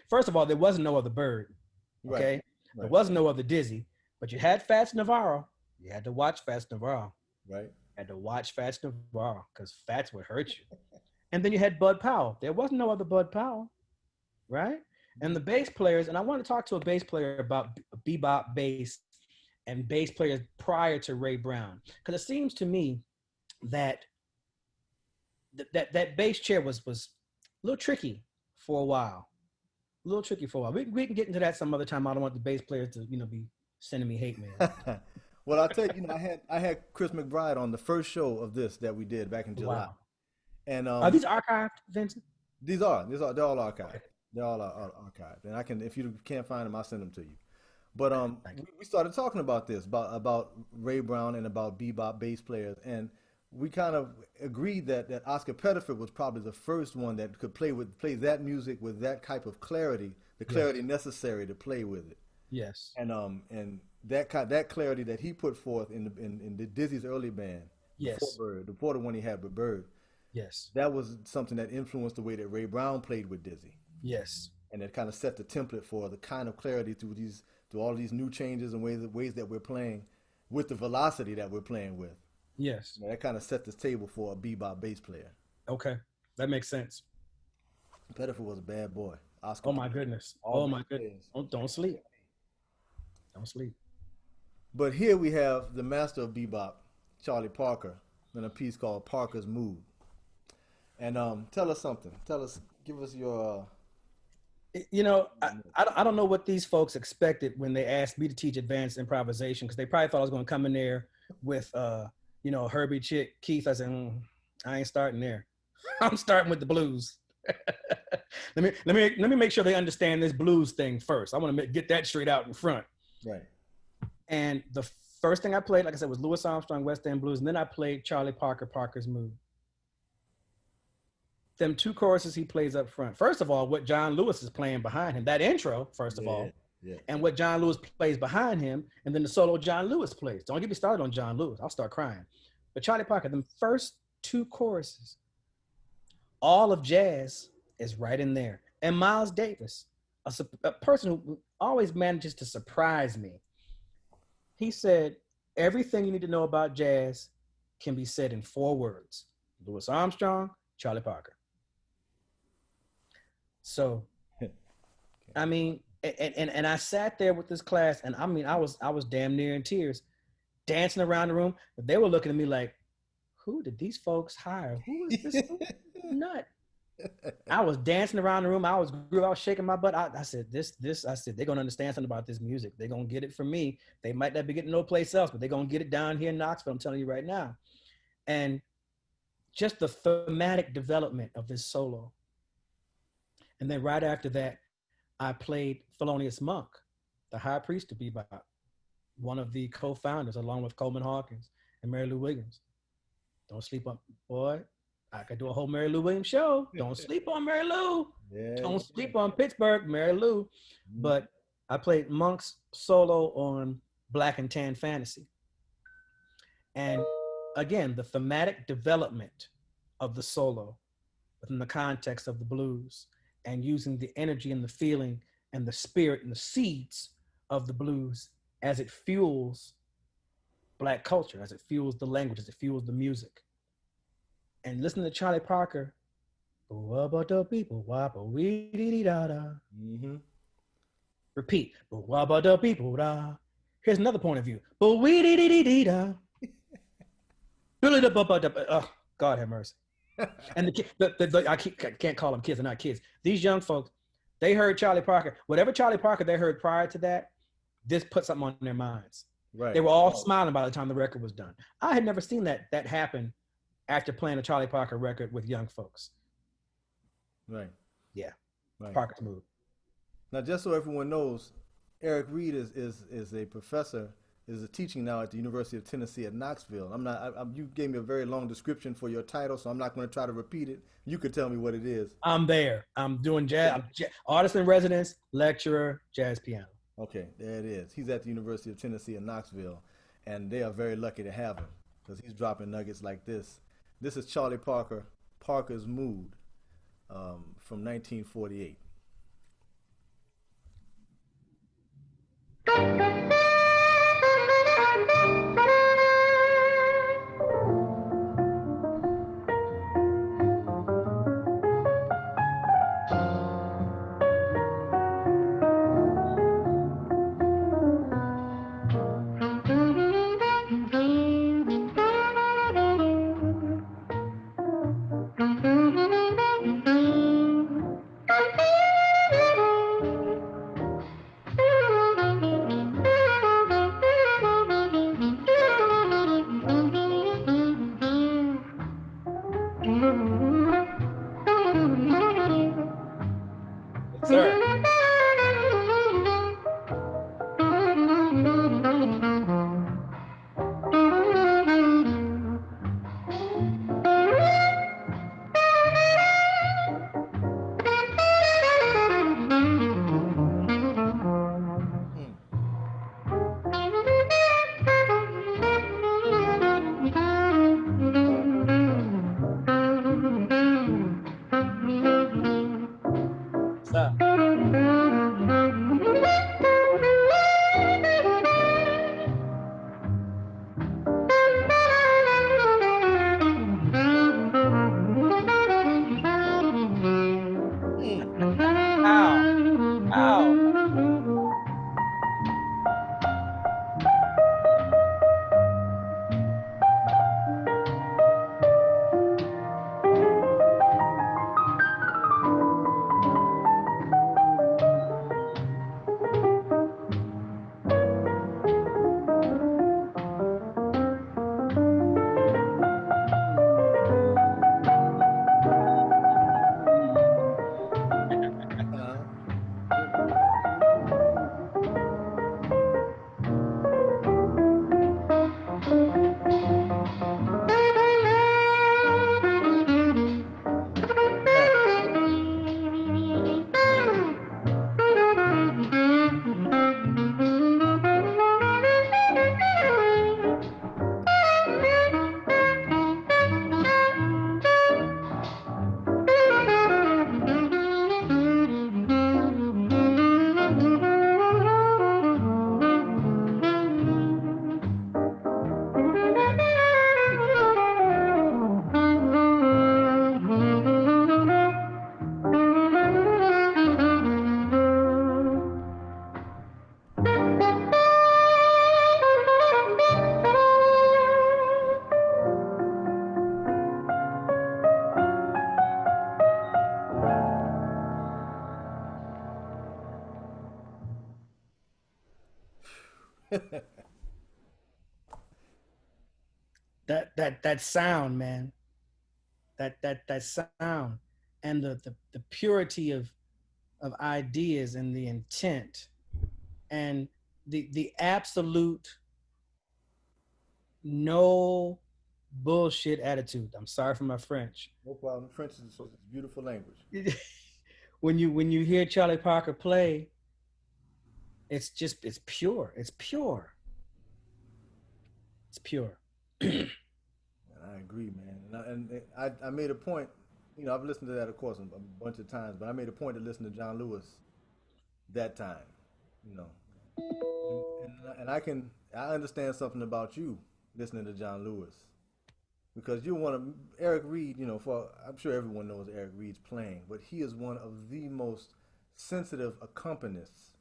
Speaker 2: first of all, there wasn't no other Bird, okay? Right. There wasn't no other Dizzy, but you had Fats Navarro. You had to watch Fats Navarro.
Speaker 1: Right.
Speaker 2: You had to watch Fats Navarro because Fats would hurt you. And then you had Bud Powell. There wasn't no other Bud Powell, right? And the bass players, and I want to talk to a bass player about bebop bass and bass players prior to Ray Brown, because it seems to me that that bass chair was a little tricky for a while. We can get into that some other time. I don't want the bass players to be sending me hate mail.
Speaker 1: Well, I'll tell you, I had Chris McBride on the first show of this that we did back in July.
Speaker 2: Wow.
Speaker 1: And
Speaker 2: are these archived, Vincent?
Speaker 1: They're all archived. Okay. They're all archived. And if you can't find them, I'll send them to you. But we started talking about this, about Ray Brown and about bebop bass players. And we kind of agreed that Oscar Pettiford was probably the first one that could play that music with that type of clarity, the clarity necessary to play with it.
Speaker 2: Yes.
Speaker 1: And that clarity that he put forth in the Dizzy's early band before
Speaker 2: Yes.
Speaker 1: Bird, before the one he had with Bird,
Speaker 2: Yes.
Speaker 1: that was something that influenced the way that Ray Brown played with Dizzy.
Speaker 2: Yes.
Speaker 1: And it kind of set the template for the kind of clarity through all these new changes and ways that we're playing with the velocity that we're playing with.
Speaker 2: Yes.
Speaker 1: You know, that kind of set the table for a bebop bass player.
Speaker 2: Okay. That makes sense.
Speaker 1: Pettiford was a bad boy. Oscar
Speaker 2: Oh my goodness. Oh my goodness. Don't sleep. Don't sleep.
Speaker 1: But here we have the master of bebop, Charlie Parker, in a piece called Parker's Mood. And tell us something. Give us your...
Speaker 2: You know, I don't know what these folks expected when they asked me to teach advanced improvisation, because they probably thought I was going to come in there with, you know, Herbie, Chit, Keith. I said, I ain't starting there. I'm starting with the blues. let me make sure they understand this blues thing first. I want to get that straight out in front.
Speaker 1: Right.
Speaker 2: And the first thing I played, like I said, was Louis Armstrong, West End Blues, and then I played Charlie Parker, Parker's Mood. Them two choruses he plays up front. First of all, what John Lewis is playing behind him, that intro, first of all, and what John Lewis plays behind him, and then the solo John Lewis plays. Don't get me started on John Lewis. I'll start crying. But Charlie Parker, them first two choruses, all of jazz is right in there. And Miles Davis, a person who always manages to surprise me, he said, everything you need to know about jazz can be said in 4 words. Louis Armstrong, Charlie Parker. So, I mean, and I sat there with this class, and I mean, I was damn near in tears, dancing around the room. They were looking at me like, who did these folks hire? Who is this nut? I was dancing around the room. I was shaking my butt. I said, I said, they're going to understand something about this music. They're going to get it from me. They might not be getting no place else, but they're going to get it down here in Knoxville. I'm telling you right now. And just the thematic development of this solo. And then right after that, I played Thelonious Monk, the high priest of bebop, one of the co-founders, along with Coleman Hawkins and Mary Lou Williams. Don't sleep on, boy. I could do a whole Mary Lou Williams show. Don't sleep on Mary Lou. Yeah. Don't sleep on Pittsburgh, Mary Lou. But I played Monk's solo on Black and Tan Fantasy. And again, the thematic development of the solo within the context of the blues, and using the energy and the feeling and the spirit and the seeds of the blues as it fuels Black culture, as it fuels the language, as it fuels the music. And listen to Charlie Parker. Mm-hmm. Repeat. Here's another point of view. Oh, God have mercy. And I can't call them kids, they're not kids. These young folks, they heard Charlie Parker. Whatever Charlie Parker they heard prior to that, this put something on their minds. Right. They were all smiling by the time the record was done. I had never seen that happen after playing a Charlie Parker record with young folks. Right. Yeah. Right. Parker's Mood.
Speaker 1: Now, just so everyone knows, Eric Reed is a professor, is teaching now at the University of Tennessee at Knoxville. You gave me a very long description for your title, so I'm not going to try to repeat it. You could tell me what it is.
Speaker 2: I'm there. I'm doing jazz. I'm artist in residence, lecturer, jazz piano.
Speaker 1: Okay, there it is. He's at the University of Tennessee in Knoxville, and they are very lucky to have him because he's dropping nuggets like this. This is Charlie Parker, Parker's Mood, from 1948.
Speaker 2: that sound, man. That sound and the purity of ideas and the intent and the absolute no bullshit attitude. I'm sorry for my French.
Speaker 1: No problem. French is a beautiful language.
Speaker 2: When you hear Charlie Parker play, it's pure. It's pure. It's pure.
Speaker 1: And I agree, man. I made a point. You know, I've listened to that, of course, a bunch of times, but I made a point to listen to John Lewis that time. You know, and I understand something about you listening to John Lewis because you're one of Eric Reed. You know, for I'm sure everyone knows Eric Reed's playing, but he is one of the most sensitive accompanists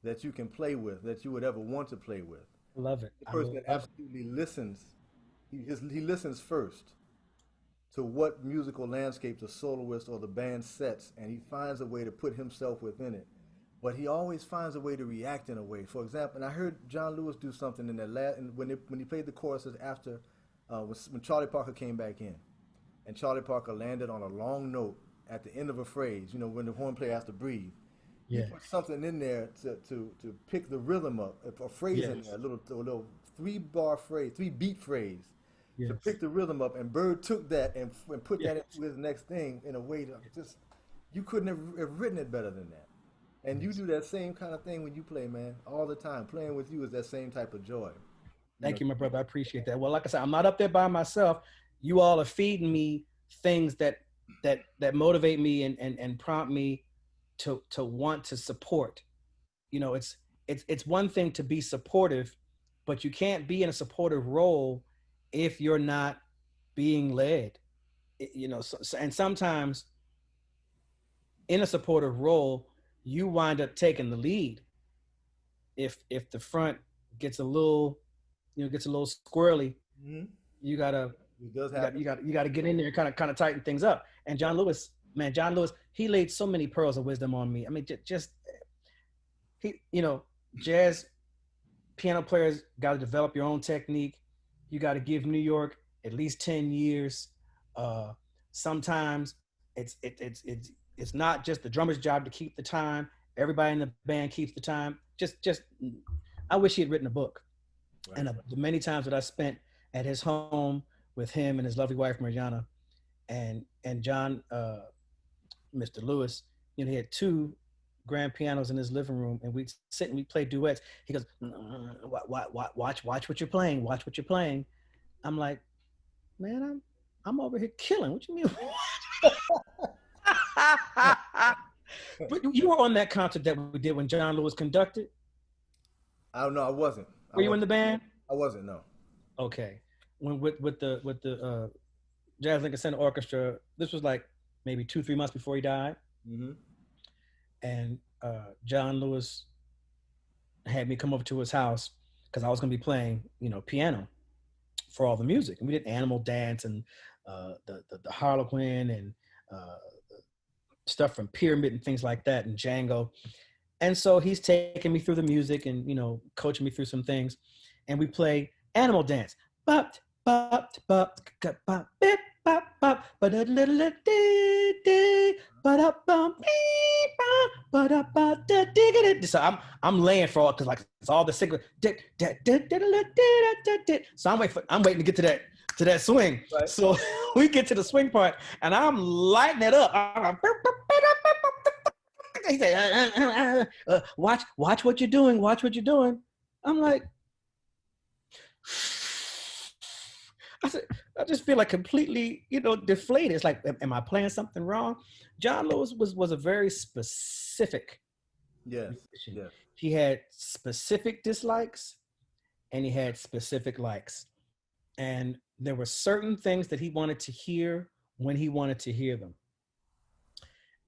Speaker 1: that you can play with, that you would ever want to play with.
Speaker 2: I love it.
Speaker 1: The person that absolutely listens. He listens first to what musical landscape the soloist or the band sets, and he finds a way to put himself within it. But he always finds a way to react in a way. For example, and I heard John Lewis do something in that last, and when he played the choruses after, when Charlie Parker came back in, and Charlie Parker landed on a long note at the end of a phrase. You know, when the horn player has to breathe.
Speaker 2: Yeah.
Speaker 1: He put something in there to pick the rhythm up, a phrase
Speaker 2: Yes.
Speaker 1: in there, a little 3-bar phrase, 3-beat phrase. To
Speaker 2: Yes.
Speaker 1: pick the rhythm up, and Bird took that and put that
Speaker 2: Yes.
Speaker 1: into his next thing in a way that just you couldn't have written it better than that. And you
Speaker 2: Yes.
Speaker 1: do that same kind of thing when you play, man, all the time. Playing with you is that same type of joy.
Speaker 2: Thank you, my brother. I appreciate that. Well, like I said, I'm not up there by myself. You all are feeding me things that motivate me and prompt me to want to support. You know, it's one thing to be supportive, but you can't be in a supportive role if you're not being led. You know, and sometimes in a supportive role, you wind up taking the lead. If the front gets a little, gets a little squirrely,
Speaker 1: Mm-hmm.
Speaker 2: you gotta
Speaker 1: It does
Speaker 2: you got
Speaker 1: happen.
Speaker 2: you got to get in there and kind of tighten things up. And John Lewis, man, John Lewis, he laid so many pearls of wisdom on me. I mean, just he, jazz piano players got to develop your own technique. You got to give New York at least 10 years. Sometimes it's not just the drummer's job to keep the time. Everybody in the band keeps the time. Just I wish he had written a book.
Speaker 1: Right.
Speaker 2: And the many times that I spent at his home with him and his lovely wife Mariana, and John, Mr. Lewis, he had 2 grand pianos in his living room, and we'd sit and we'd play duets. He goes, watch what you're playing. Watch what you're playing. I'm like, man, I'm over here killing. What you mean? But you were on that concert that we did when John Lewis conducted.
Speaker 1: I don't know. I wasn't.
Speaker 2: Were you in the band?
Speaker 1: I wasn't. No.
Speaker 2: Okay. When with the Jazz Lincoln Center Orchestra, this was like maybe 2-3 months before he died.
Speaker 1: Mm-hmm.
Speaker 2: And John Lewis had me come over to his house because I was going to be playing, piano for all the music. And we did Animal Dance and the Harlequin and stuff from Pyramid and things like that, and Django. And so he's taking me through the music and, coaching me through some things. And we play Animal Dance. Bop, bop, bop, bop, bip, bop, bop, so I'm laying for all, because like it's all the signal. So I'm waiting to get to that swing.
Speaker 1: Right.
Speaker 2: So we get to the swing part and I'm lighting it up. He said, watch what you're doing. Watch what you're doing. I'm like, I just feel like completely, deflated. It's like, am I playing something wrong? John Lewis was a very specific
Speaker 1: Yes.
Speaker 2: musician.
Speaker 1: Yes.
Speaker 2: He had specific dislikes and he had specific likes. And there were certain things that he wanted to hear when he wanted to hear them.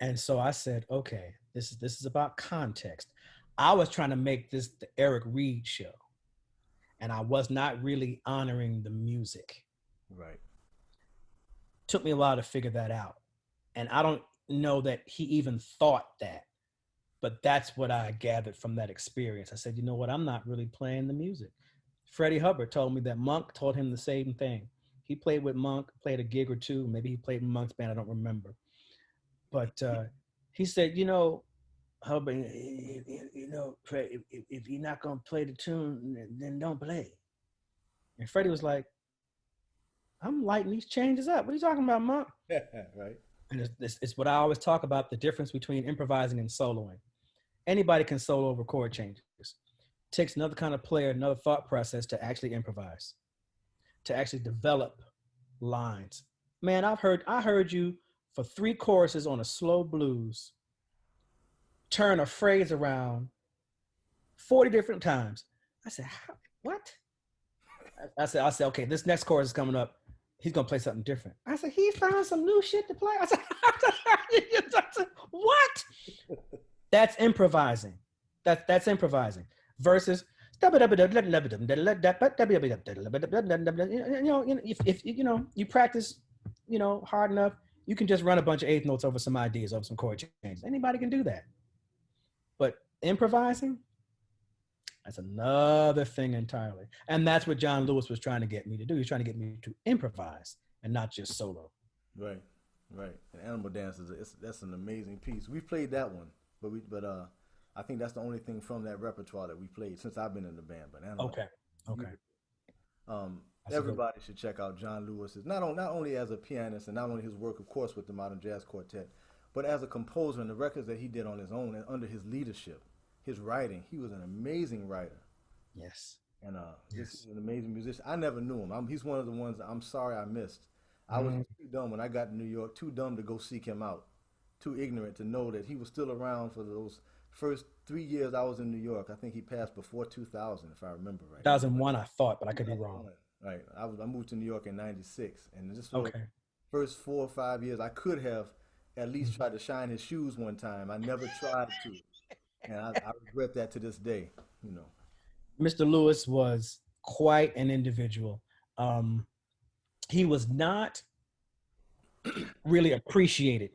Speaker 2: And so I said, okay, this is about context. I was trying to make this the Eric Reed show. And I was not really honoring the music.
Speaker 1: Right.
Speaker 2: Took me a while to figure that out. And I don't know that he even thought that. But that's what I gathered from that experience. I said, you know what? I'm not really playing the music. Freddie Hubbard told me that Monk told him the same thing. He played with Monk, played a gig or two. Maybe he played in Monk's band. I don't remember. But he said, you know, Hubbard, you know, if you're not going to play the tune, then don't play. And Freddie was like, I'm lighting these changes up. What are you talking about, Monk?
Speaker 1: Right.
Speaker 2: And it's what I always talk about, the difference between improvising and soloing. Anybody can solo over chord changes. It takes another kind of player, another thought process to actually improvise, to actually develop lines. Man, I heard you for 3 choruses on a slow blues, turn a phrase around 40 different times. I said, what? I said, okay, this next chorus is coming up. He's gonna play something different. I said, he found some new shit to play. I said, what? That's improvising. That's improvising. Versus, if you practice, hard enough, you can just run a bunch of eighth notes over some ideas, over some chord changes. Anybody can do that. But improvising, that's another thing entirely. And that's what John Lewis was trying to get me to do. He's trying to get me to improvise and not just solo.
Speaker 1: Right. And Animal Dance that's an amazing piece. We played that one, but I think that's the only thing from that repertoire that we played since I've been in the band. But Animal
Speaker 2: Okay.
Speaker 1: Everybody should check out John Lewis's not only as a pianist and not only his work, of course, with the Modern Jazz Quartet, but as a composer and the records that he did on his own and under his leadership. His writing, he was an amazing writer.
Speaker 2: Yes.
Speaker 1: And he's an amazing musician. I never knew him. He's one of the ones I'm sorry I missed. I was too dumb when I got to New York, too dumb to go seek him out, too ignorant to know that he was still around for those first 3 years I was in New York. I think he passed before 2000, if I remember right.
Speaker 2: 2001, I thought, but I could be wrong.
Speaker 1: Right. I moved to New York in '96, and just for the first 4 or 5 years, I could have at least tried to shine his shoes one time. I never tried to. And I regret that to this day,
Speaker 2: Mr. Lewis was quite an individual. He was not really appreciated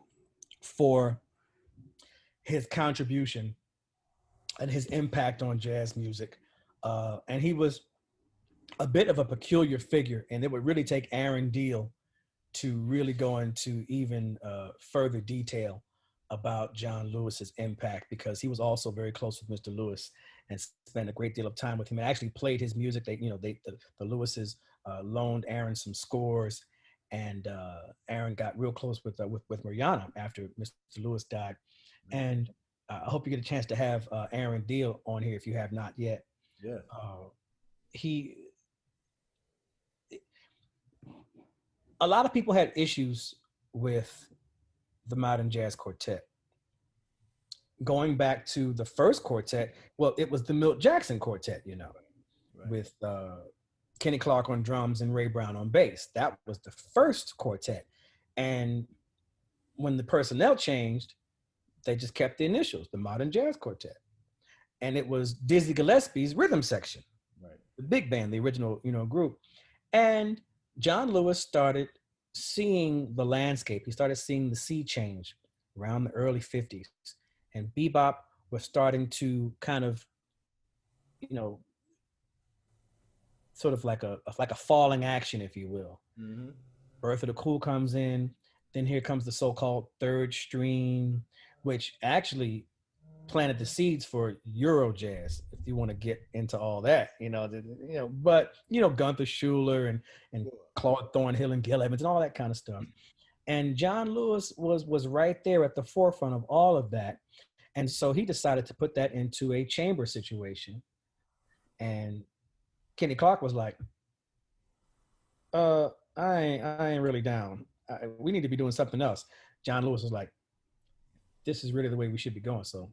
Speaker 2: for his contribution and his impact on jazz music. And he was a bit of a peculiar figure, and it would really take Aaron Deal to really go into even further detail about John Lewis's impact, because he was also very close with Mr. Lewis and spent a great deal of time with him and actually played his music. The Lewises loaned Aaron some scores, and Aaron got real close with Mariana after Mr. Lewis died. And I hope you get a chance to have Aaron Deal on here if you have not yet.
Speaker 1: Yeah.
Speaker 2: A lot of people had issues with the Modern Jazz Quartet. Going back to the first quartet, well, it was the Milt Jackson Quartet, right, with Kenny Clark on drums and Ray Brown on bass. That was the first quartet. And when the personnel changed, they just kept the initials, the Modern Jazz Quartet. And it was Dizzy Gillespie's rhythm section,
Speaker 1: right,
Speaker 2: the big band, the original, group. And John Lewis started seeing the landscape. He started seeing the sea change around the early 50s, and bebop was starting to kind of, sort of like a falling action, if you will.
Speaker 1: Mm-hmm.
Speaker 2: Bertha the Cool comes in, then here comes the so-called third stream, which actually planted the seeds for Euro jazz, if you want to get into all that, but Gunther Schuller and Claude Thornhill and Gil Evans and all that kind of stuff. And John Lewis was right there at the forefront of all of that. And so he decided to put that into a chamber situation. And Kenny Clark was like, I ain't really down. We need to be doing something else. John Lewis was like, this is really the way we should be going. So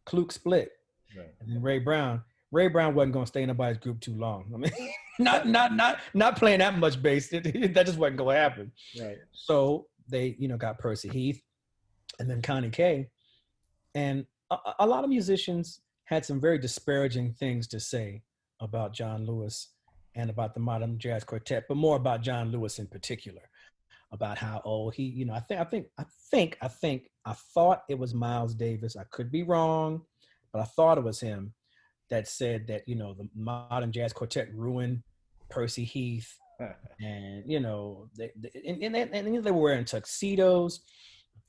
Speaker 2: Kluk split.
Speaker 1: Right.
Speaker 2: And then Ray Brown wasn't going to stay in nobody's group too long. I mean, not playing that much bass. That just wasn't going to happen.
Speaker 1: Right.
Speaker 2: So they, got Percy Heath and then Connie Kay. And a lot of musicians had some very disparaging things to say about John Lewis and about the Modern Jazz Quartet, but more about John Lewis in particular, about how, he, I thought it was Miles Davis. I could be wrong, but I thought it was him that said that, you know, the modern jazz quartet ruined Percy Heath. And, you know, they were wearing tuxedos,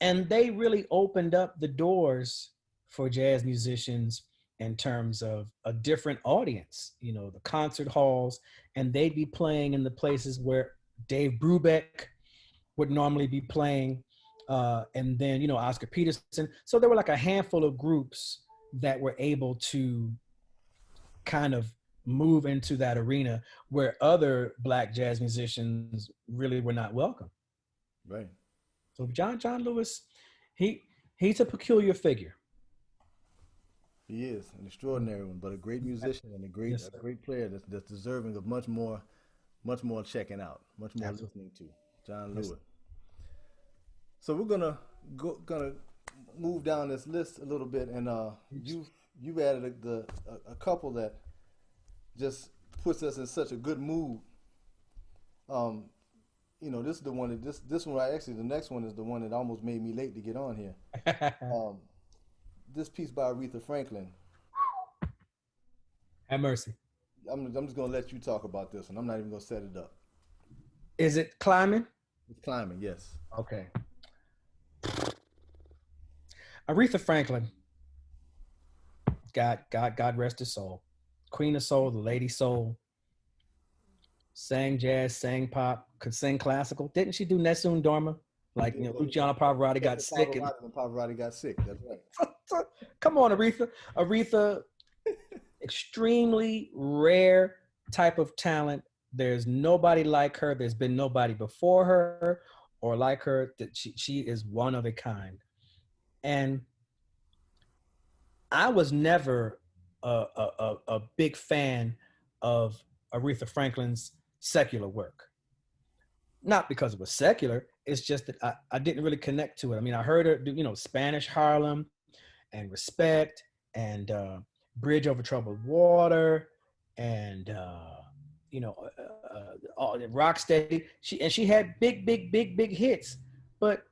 Speaker 2: and they really opened up the doors for jazz musicians in terms of a different audience, you know, the concert halls, and they'd be playing in the places where Dave Brubeck would normally be playing. And then, you know, Oscar Peterson. So there were like a handful of groups that were able to kind of move into that arena where other Black jazz musicians really were not welcome.
Speaker 1: Right.
Speaker 2: So John Lewis, he's a peculiar figure.
Speaker 1: He is an extraordinary one, but a great musician and a great player that's deserving of much more checking out, much more listening to. John Lewis. So we're gonna move down this list a little bit, and you've added a couple that just puts us in such a good mood. You know, this is the one that this one actually, the next one is the one that almost made me late to get on here. This piece by Aretha Franklin.
Speaker 2: Have mercy.
Speaker 1: I'm just gonna let you talk about this one. I'm not even gonna set it up.
Speaker 2: Is it Climbing?
Speaker 1: It's Climbing, yes.
Speaker 2: Okay. Aretha Franklin, God rest his soul. Queen of Soul, the Lady Soul. Sang jazz, sang pop, could sing classical. Didn't she do Nessun Dorma? Like, you know, Luciano Pavarotti got sick.
Speaker 1: Pavarotti got sick. That's right.
Speaker 2: Come on, Aretha. Aretha, extremely rare type of talent. There's nobody like her. There's been nobody before her or like her. That she is one of a kind. And I was never a big fan of Aretha Franklin's secular work. Not because it was secular, it's just that I didn't really connect to it. I mean, I heard her do, you know, Spanish Harlem and Respect and Bridge Over Troubled Water and, you know, Rocksteady. She had big hits, but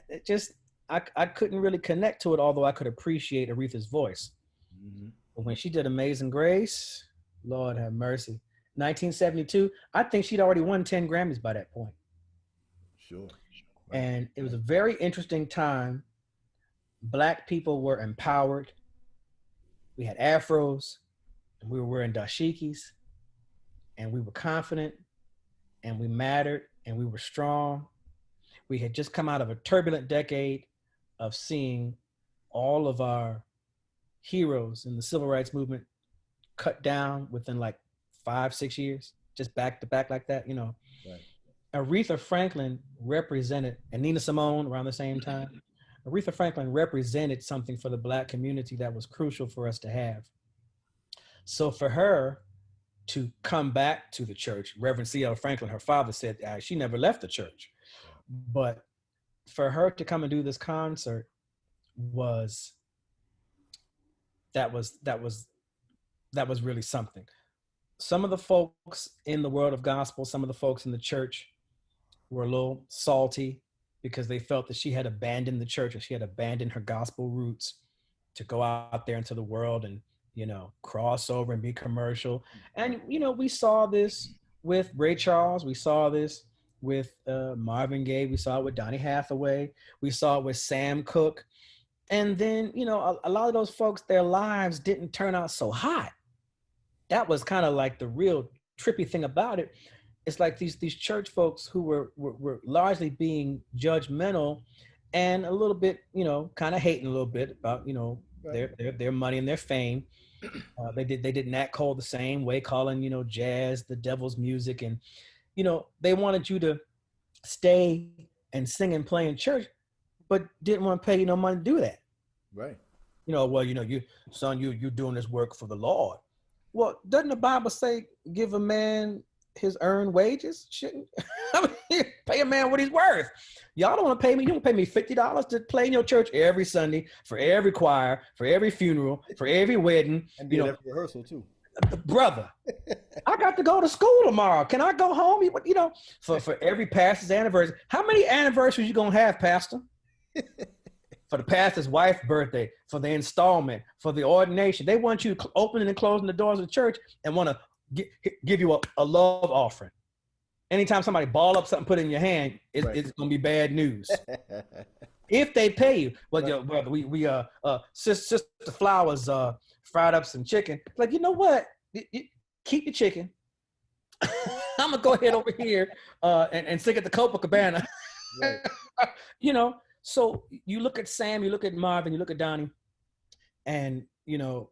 Speaker 2: it just, I couldn't really connect to it, although I could appreciate Aretha's voice. Mm-hmm. But when she did Amazing Grace, Lord have mercy. 1972, I think she'd already won 10 Grammys by that point.
Speaker 1: Sure.
Speaker 2: And it was a very interesting time. Black people were empowered. We had afros, and we were wearing dashikis, and we were confident, and we mattered, and we were strong. We had just come out of a turbulent decade of seeing all of our heroes in the civil rights movement cut down within like 5-6 years, just back to back like that, you know. Right. Aretha Franklin represented, and Nina Simone around the same time, Aretha Franklin represented something for the Black community that was crucial for us to have. So for her to come back to the church, Reverend C.L. Franklin, her father said she never left the church, but for her to come and do this concert was really something. Some of the folks in the world of gospel, some of the folks in the church were a little salty because they felt that she had abandoned the church, or she had abandoned her gospel roots to go out there into the world and, you know, cross over and be commercial. And, you know, we saw this with Ray Charles. We saw this with Marvin Gaye. We saw it with Donny Hathaway. We saw it with Sam Cooke. And then, you know, a lot of those folks, their lives didn't turn out so hot. That was kind of like the real trippy thing about it. It's like these church folks who were largely being judgmental and a little bit, you know, kind of hating a little bit about, you know, right, their money and their fame. They did Nat Cole the same way, calling, you know, jazz the devil's music. And, you know, they wanted you to stay and sing and play in church, but didn't want to pay you no money to do that.
Speaker 1: Right.
Speaker 2: You know, well, you know, you're doing this work for the Lord. Well, doesn't the Bible say give a man his earned wages? Shouldn't I mean, pay a man what he's worth? Y'all don't want to pay me. You don't pay me $50 to play in your church every Sunday, for every choir, for every funeral, for every wedding.
Speaker 1: And do every rehearsal too.
Speaker 2: Brother, I got to go to school tomorrow. Can I go home? You know, for every pastor's anniversary. How many anniversaries you gonna have, Pastor? for the pastor's wife's birthday, for the installment, for the ordination. They want you opening and closing the doors of the church and want to give you a love offering. Anytime somebody ball up something, put it in your hand, it's going to be bad news. If they pay you, Sister Flowers fried up some chicken. Like, you know what? Keep your chicken. I'm gonna go ahead over here and stick at the Copacabana. Right. You know, so you look at Sam, you look at Marvin, you look at Donnie, and you know,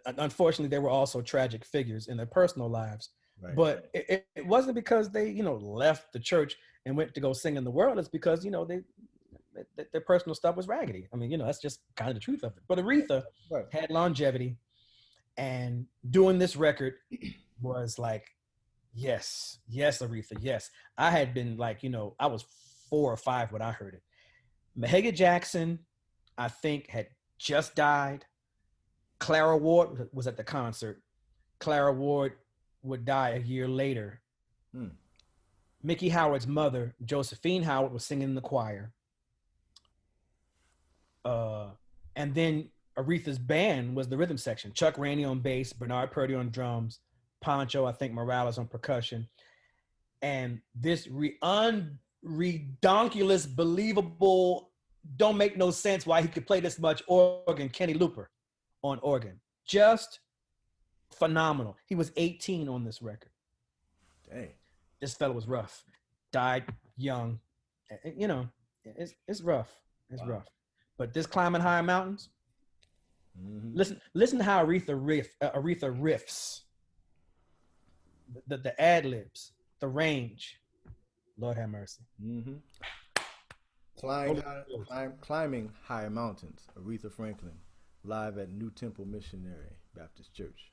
Speaker 2: unfortunately, they were also tragic figures in their personal lives. Right. But it wasn't because they, you know, left the church and went to go sing in the world. It's because, you know, their personal stuff was raggedy. I mean, you know, that's just kind of the truth of it. But Aretha had longevity, and doing this record was like, yes, Aretha, yes. I had been like, you know, I was 4 or 5 when I heard it. Mahalia Jackson, I think, had just died. Clara Ward was at the concert. Clara Ward would die a year later. Mickey Howard's mother, Josephine Howard, was singing in the choir. And then Aretha's band was the rhythm section. Chuck Rainey on bass, Bernard Purdy on drums, Pancho, I think Morales on percussion. And this redonkulous, believable, don't make no sense why he could play this much organ, Kenny Looper on organ. Just phenomenal. He was 18 on this record.
Speaker 1: Dang. This
Speaker 2: fellow was rough. Died young. You know, it's rough. It's rough. But this Climbing High Mountains, listen to how Aretha riffs. The ad-libs, the range. Lord have mercy.
Speaker 1: Climbing High Mountains, Aretha Franklin, live at New Temple Missionary Baptist Church.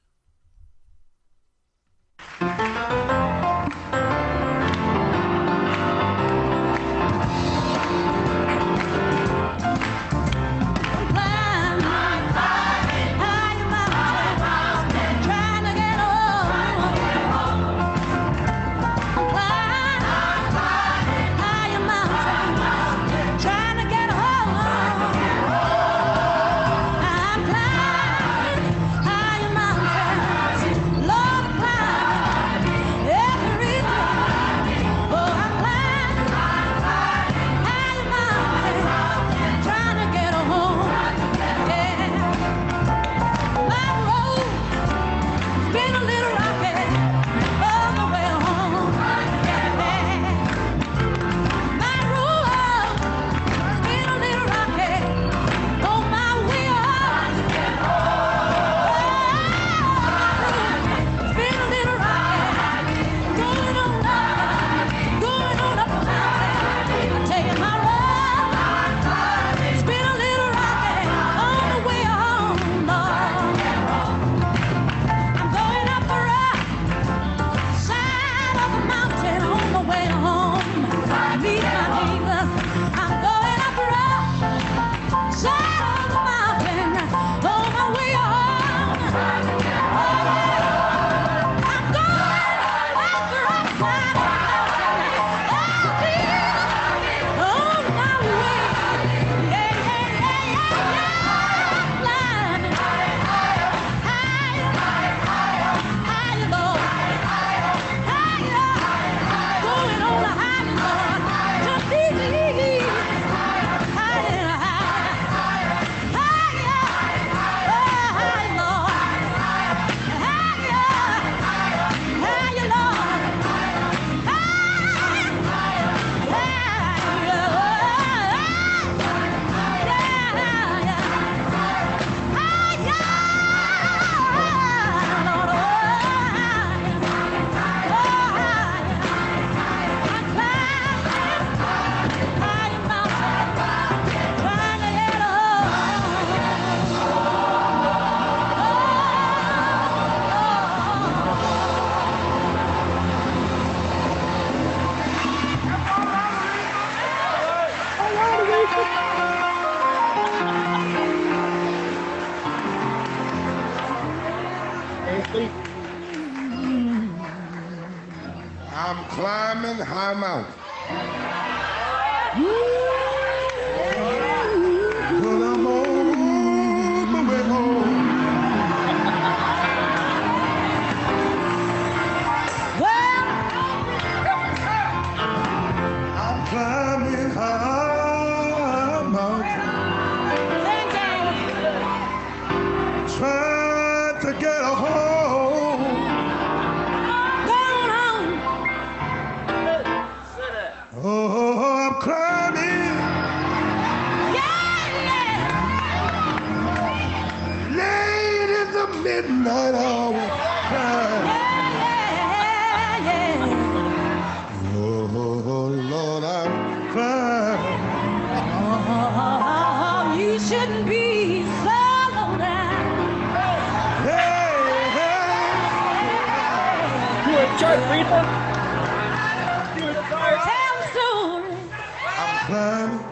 Speaker 3: I'm climbing high mountain.
Speaker 2: church, Rita.
Speaker 4: Tell the story.
Speaker 3: I'm climbing.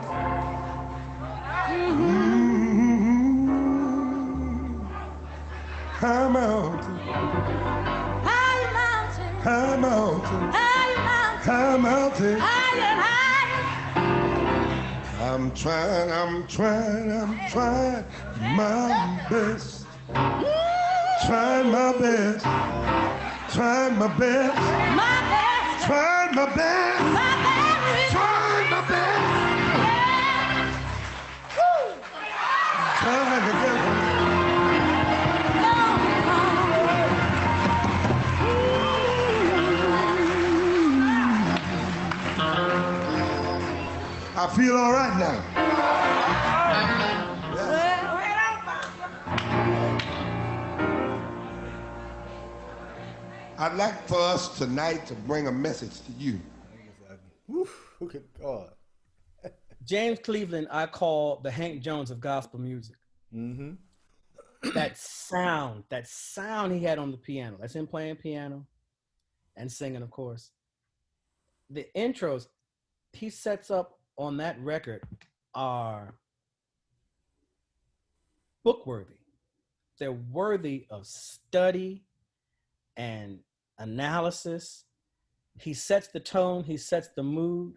Speaker 3: High mountain.
Speaker 4: High mountain.
Speaker 3: High mountain.
Speaker 4: High mountain.
Speaker 3: High mountain.
Speaker 4: Higher and higher.
Speaker 3: I'm trying my best. Trying my best. Trying my best.
Speaker 4: My best.
Speaker 3: Trying my best.
Speaker 4: My best.
Speaker 3: Trying my best.
Speaker 4: Woo.
Speaker 3: Trying to get one. I feel all right now. I'd like for us tonight to bring a message to you.
Speaker 1: Who could God?
Speaker 2: James Cleveland, I call the Hank Jones of gospel music.
Speaker 1: Mm-hmm.
Speaker 2: That sound he had on the piano. That's him playing piano and singing, of course. The intros he sets up on that record are book-worthy. They're worthy of study and analysis. He sets the tone, he sets the mood.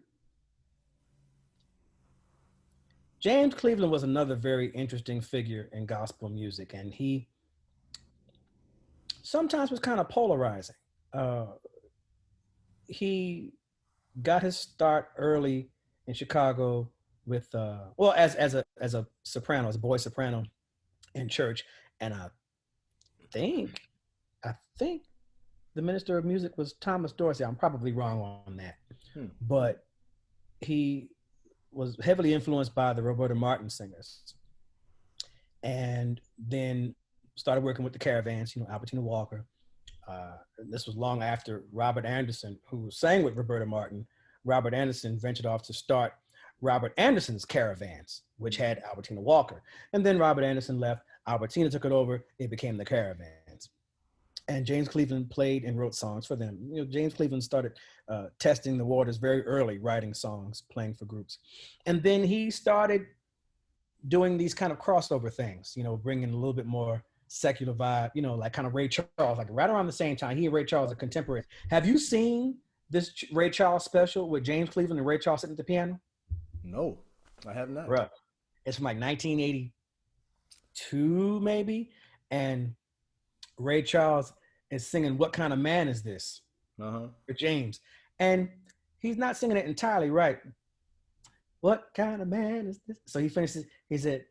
Speaker 2: James Cleveland was another very interesting figure in gospel music, and he sometimes was kind of polarizing. He got his start early in Chicago with, as a soprano, as a boy soprano in church, and I think the minister of music was Thomas Dorsey. I'm probably wrong on that, but he was heavily influenced by the Roberta Martin singers, and then started working with the Caravans, Albertina Walker. This was long after Robert Anderson, who sang with Roberta Martin. Robert Anderson ventured off to start Robert Anderson's Caravans, which had Albertina Walker. And then Robert Anderson left, Albertina took it over, it became the Caravans. And James Cleveland played and wrote songs for them. James Cleveland started testing the waters very early, writing songs, playing for groups. And then he started doing these kind of crossover things, bringing a little bit more secular vibe, like kind of Ray Charles, like right around the same time. He and Ray Charles are contemporaries. Have you seen this Ray Charles special with James Cleveland and Ray Charles sitting at the piano?
Speaker 1: No, I have not.
Speaker 2: Bruh, it's from like 1982 maybe, and Ray Charles is singing "What Kind of Man Is This?" for James, and he's not singing it entirely right. What kind of man is this? So he finishes. He said,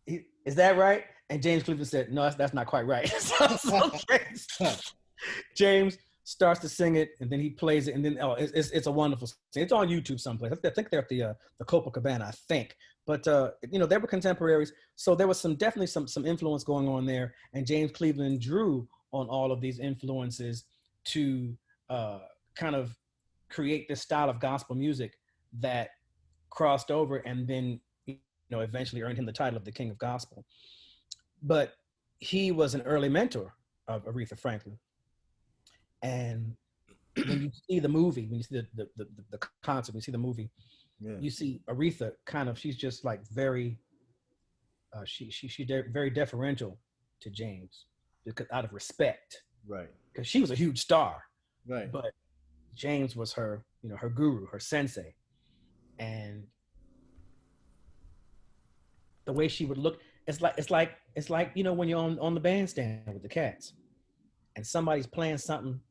Speaker 2: "Is that right?" And James Cleveland said, "No, that's not quite right." so James starts to sing it, and then he plays it, and then it's a wonderful thing. It's on YouTube someplace. I think they're at the Copacabana, I think. But they were contemporaries, so there was definitely some influence going on there, and James Cleveland drew on all of these influences to kind of create this style of gospel music that crossed over, and then eventually earned him the title of the King of Gospel. But he was an early mentor of Aretha Franklin. And when you see the movie, when you see the concert, when you see the movie, you see Aretha she's just like very, she's very deferential to James, because out of respect,
Speaker 1: right?
Speaker 2: Because she was a huge star,
Speaker 1: right?
Speaker 2: But James was her, her guru, her sensei, and the way she would look, it's like when you're on the bandstand with the Cats, and somebody's playing something,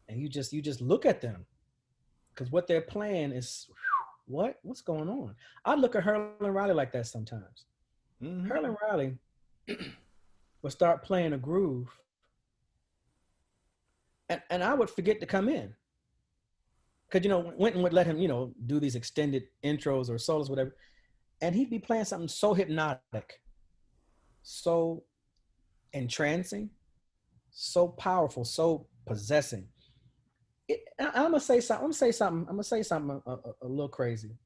Speaker 2: and you just look at them, because what they're playing is, what's going on? I look at Herlin Riley like that sometimes. Mm-hmm. Herlin Riley would start playing a groove, and I would forget to come in, because Wynton would let him do these extended intros or solos, whatever, and he'd be playing something so hypnotic, so entrancing, so powerful, so possessing. I'm gonna say something a little crazy.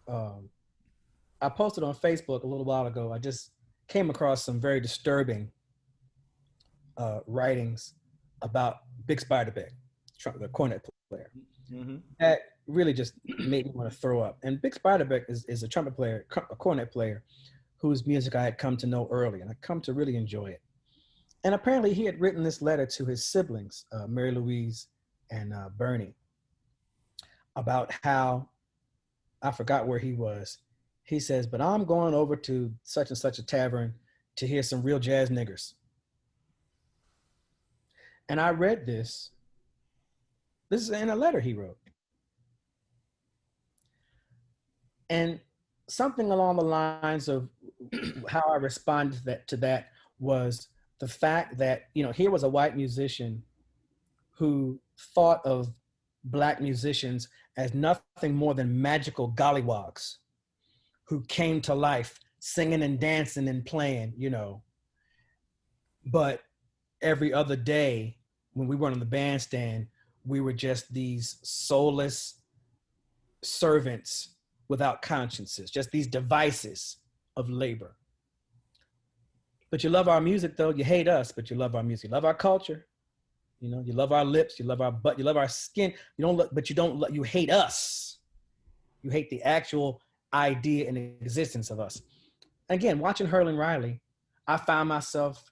Speaker 2: I posted on Facebook a little while ago. I just came across some very disturbing writings about Big Spiderbeck, the cornet player.
Speaker 1: Mm-hmm.
Speaker 2: That really just made me want to throw up. And Big Spiderbeck is a trumpet player, a cornet player, whose music I had come to know early, and I come to really enjoy it. And apparently he had written this letter to his siblings, Mary Louise and Bernie, about how, I forgot where he was. He says, but I'm going over to such and such a tavern to hear some real jazz niggers. And I read this. This is in a letter he wrote. And something along the lines of how I responded to that was the fact that, you know, here was a white musician who thought of Black musicians as nothing more than magical gollywogs who came to life singing and dancing and playing, you know. But every other day when we were on the bandstand, we were just these soulless servants without consciences, just these devices of labor. But you love our music, though. You hate us, but you love our music. You love our culture. You know, you love our lips, you love our butt, you love our skin. You don't look, but you don't. You hate us. You hate the actual idea and existence of us. Again, watching Herlin Riley, I found myself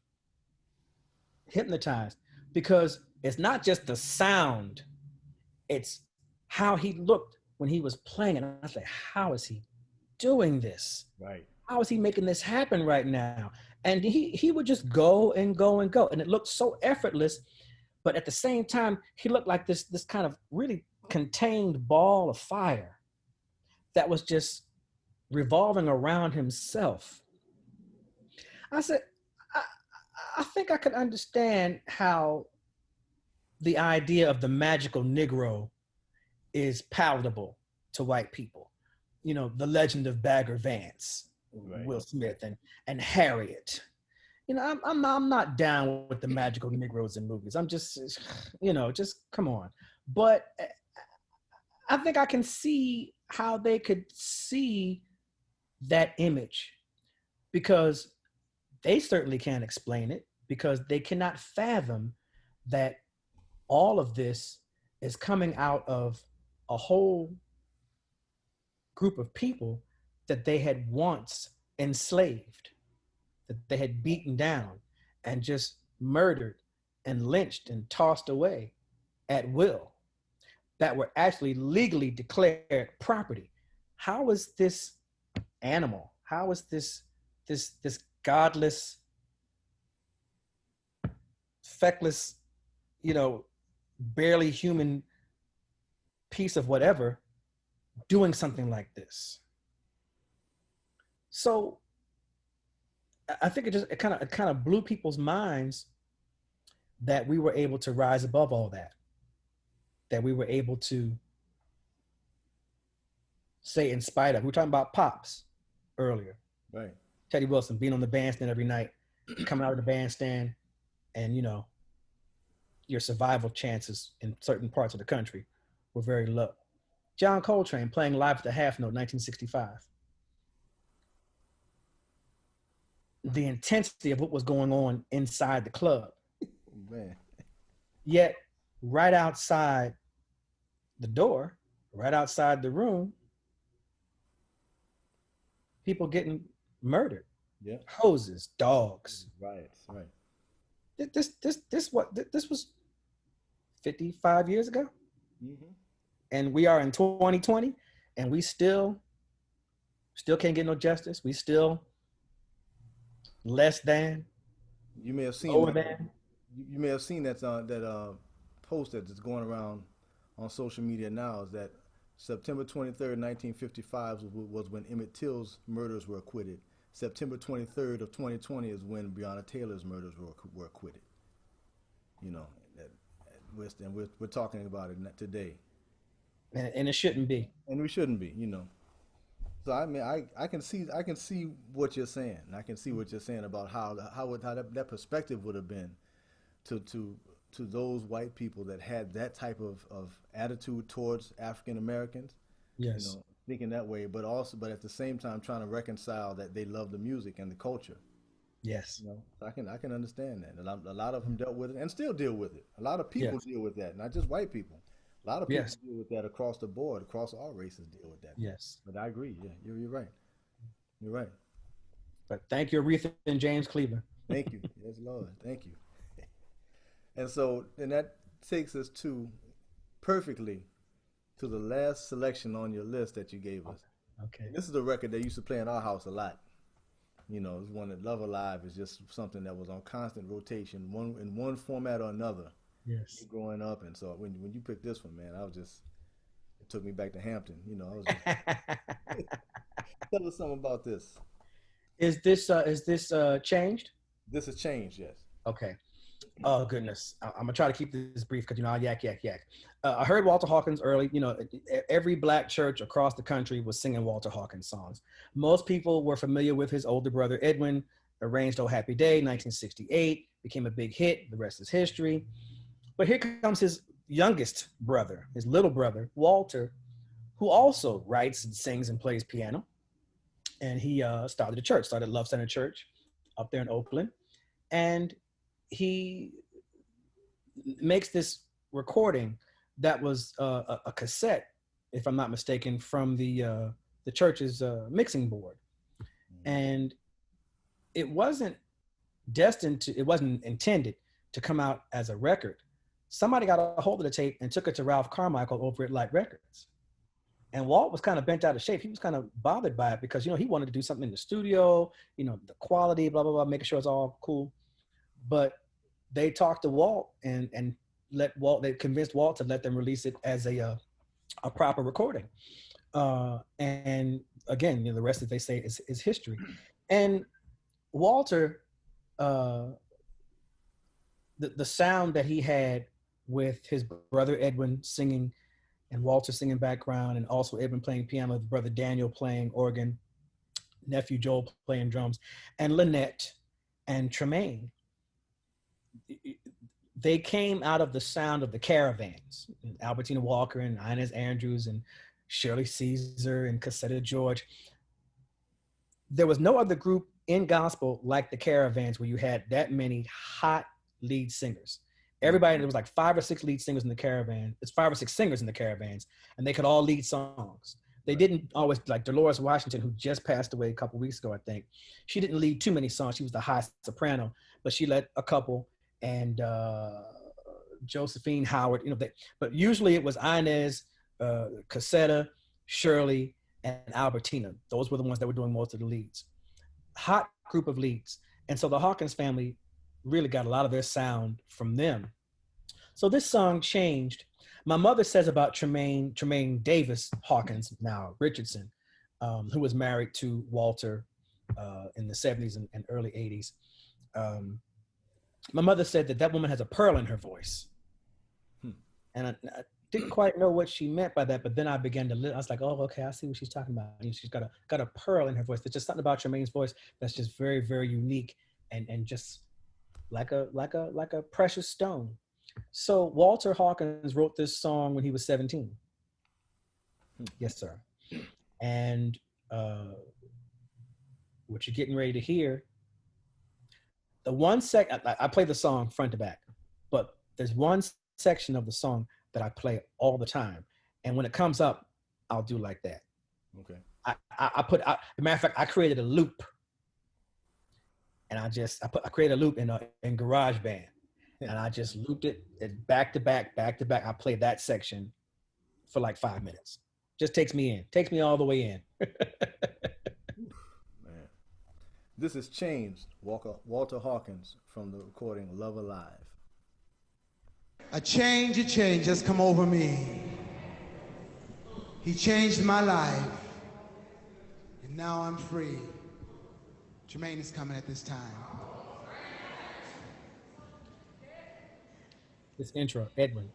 Speaker 2: hypnotized because it's not just the sound, it's how he looked when he was playing. And I was like, how is he doing this?
Speaker 1: Right.
Speaker 2: How is he making this happen right now? And he would just go and go and go. And it looked so effortless, but at the same time, he looked like this kind of really contained ball of fire that was just revolving around himself. I said, I think I could understand how the idea of the magical Negro is palatable to white people. You know, the legend of Bagger Vance, right. Will Smith and Harriet. You know, I'm not down with the magical Negroes in movies. I'm just, you know, just come on. But I think I can see how they could see that image, because they certainly can't explain it, because they cannot fathom that all of this is coming out of a whole group of people that they had once enslaved, that they had beaten down and just murdered and lynched and tossed away at will, that were actually legally declared property. How is this animal? How is this godless, feckless, you know, barely human piece of whatever doing something like this? So I think it kind of blew people's minds that we were able to rise above all that we were able to say, in spite of, we were talking about Pops earlier,
Speaker 1: right?
Speaker 2: Teddy Wilson being on the bandstand every night, coming out of the bandstand, and you know, your survival chances in certain parts of the country were very low. John Coltrane playing live at the Half Note, 1965. The intensity of what was going on inside the club.
Speaker 1: Man.
Speaker 2: Yet, right outside the door, right outside the room, people getting murdered.
Speaker 1: Yeah.
Speaker 2: Hoses, dogs.
Speaker 1: Right, right.
Speaker 2: This was 55 years ago.
Speaker 1: Mm-hmm.
Speaker 2: And we are in 2020, and we still can't get no justice. We still less than.
Speaker 1: You may have seen
Speaker 2: lower
Speaker 1: that.
Speaker 2: Than.
Speaker 1: You may have seen that post that's going around on social media now, is that September 23rd, 1955 was when Emmett Till's murders were acquitted. September 23rd of 2020 is when Breonna Taylor's murders were acquitted. You know, we're talking about it today.
Speaker 2: And it shouldn't be.
Speaker 1: And we shouldn't be, you know. So I mean, I can see what you're saying. I can see what you're saying about how that perspective would have been to those white people that had that type of attitude towards African Americans.
Speaker 2: Yes.
Speaker 1: You know, thinking that way, but at the same time trying to reconcile that they love the music and the culture.
Speaker 2: Yes.
Speaker 1: You know, I can understand that. A lot of them dealt with it and still deal with it. A lot of people
Speaker 2: Yes.
Speaker 1: deal with that, not just white people. A lot of people
Speaker 2: Yes.
Speaker 1: deal with that across the board, across all races deal with that.
Speaker 2: Yes.
Speaker 1: But I agree. Yeah, you're right. You're right.
Speaker 2: But thank you, Aretha and James Cleveland.
Speaker 1: Thank you. Yes, Lord. Thank you. And so then that takes us to perfectly to the last selection on your list that you gave us.
Speaker 2: Okay.
Speaker 1: And this is a record that used to play in our house a lot. You know, it's one that Love Alive is just something that was on constant rotation, one in one format or another.
Speaker 2: Yes.
Speaker 1: Growing up, and so when you picked this one, man, it took me back to Hampton. You know, I was just, tell us something about this.
Speaker 2: Is this changed?
Speaker 1: This has changed, yes.
Speaker 2: Okay. Oh goodness, I'm gonna try to keep this brief because I yak. I heard Walter Hawkins early. Every black church across the country was singing Walter Hawkins songs. Most people were familiar with his older brother Edwin, arranged "Oh Happy Day" 1968, became a big hit. The rest is history. But here comes his youngest brother, his little brother Walter, who also writes and sings and plays piano. And he started Love Center Church up there in Oakland, and he makes this recording that was a cassette, if I'm not mistaken, from the church's mixing board, and it wasn't intended to come out as a record. Somebody got a hold of the tape and took it to Ralph Carmichael over at Light Records. And Walt was kind of bent out of shape. He was kind of bothered by it because, he wanted to do something in the studio, the quality, blah, blah, blah, making sure it's all cool. But they talked to Walt and they convinced Walt to let them release it as a proper recording. And again, the rest that they say is history. And Walter, the sound that he had with his brother Edwin singing and Walter singing background, and also Edwin playing piano, with brother Daniel playing organ, nephew Joel playing drums, and Lynette and Tremaine. They came out of the sound of the Caravans, Albertina Walker and Inez Andrews and Shirley Caesar and Cassetta George. There was no other group in gospel like the Caravans where you had that many hot lead singers. Everybody, there was like 5 or 6 lead singers in the Caravan. It's 5 or 6 singers in the Caravans, and they could all lead songs. They didn't always, like Dolores Washington, who just passed away a couple weeks ago, I think. She didn't lead too many songs. She was the high soprano, but she led a couple. And Josephine Howard, but usually it was Inez, Cassetta, Shirley, and Albertina. Those were the ones that were doing most of the leads. Hot group of leads. And so the Hawkins family really got a lot of their sound from them. So this song changed. My mother says about Tremaine Davis Hawkins, now Richardson, who was married to Walter in the 70s and early 80s. My mother said that woman has a pearl in her voice. And I didn't quite know what she meant by that, but then I began to listen. I was like, oh, okay, I see what she's talking about. She's got a pearl in her voice. There's just something about Tremaine's voice that's just very, very unique and just like a precious stone. So Walter Hawkins wrote this song when he was 17. Yes, sir. And what you're getting ready to hear, the one I play the song front to back, but there's one section of the song that I play all the time. And when it comes up, I'll do like that.
Speaker 1: Okay.
Speaker 2: As a matter of fact, I created a loop. And I created a loop in GarageBand. And I just looped it back to back. I played that section for like 5 minutes. Just takes me all the way in.
Speaker 1: Man, this has changed Walter Hawkins from the recording Love Alive.
Speaker 3: A change has come over me. He changed my life, and now I'm free. Jermaine is coming at this time.
Speaker 2: This intro, Edwin.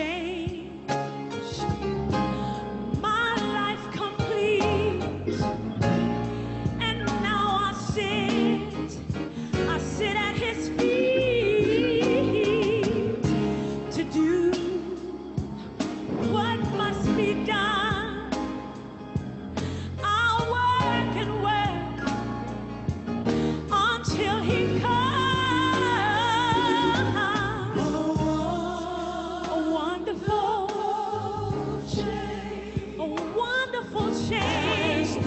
Speaker 4: changed my life complete. And now I sit at his feet to do what must be done. I'll work and work until he comes. A wonderful change, a wonderful change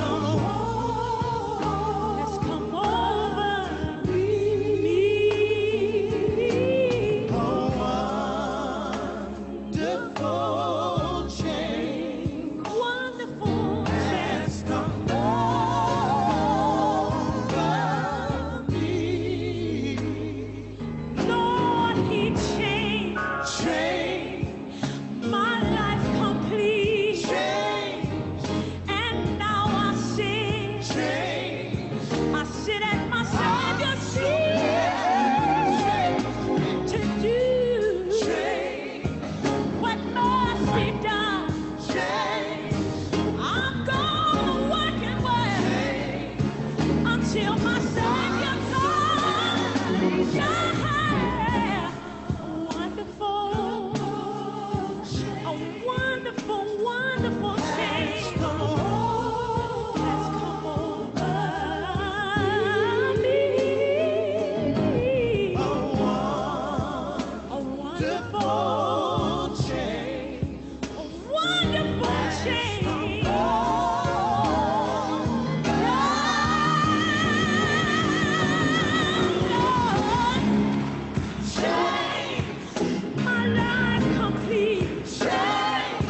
Speaker 4: has come over me.
Speaker 3: Wonderful change
Speaker 4: Wonderful
Speaker 3: has
Speaker 4: change.
Speaker 3: come over me.
Speaker 4: Lord, he changed
Speaker 3: Change,
Speaker 4: my life complete.
Speaker 3: change,
Speaker 4: And now I sit at my Savior's feet to do what must be done. I'm gonna work and work until my Savior comes. Yeah. Wonderful, a wonderful, wonderful change has come over me. A wonderful
Speaker 3: change.
Speaker 4: a wonderful change. Change my life complete. Change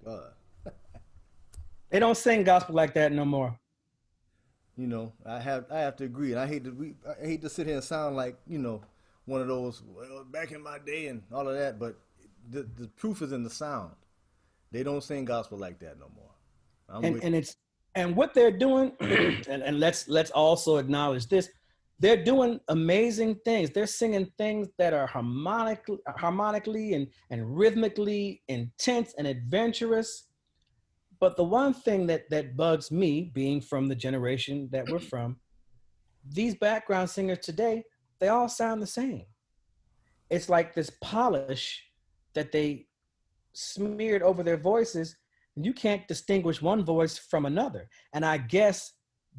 Speaker 1: Uh,
Speaker 2: They don't sing gospel like that no more.
Speaker 1: you know, I have to agree, and I hate to sit here and sound like one of those well, back in my day and all of that, but the proof is in the sound. They don't sing gospel like that no more. I'm
Speaker 2: And
Speaker 1: with
Speaker 2: and it's and what they're doing, and let's also acknowledge this. They're doing amazing things. They're singing things that are harmonically and rhythmically intense and adventurous. But the one thing that bugs me, being from the generation that we're from, these background singers today, they all sound the same. It's like this polish that they smeared over their voices, and you can't distinguish one voice from another. And I guess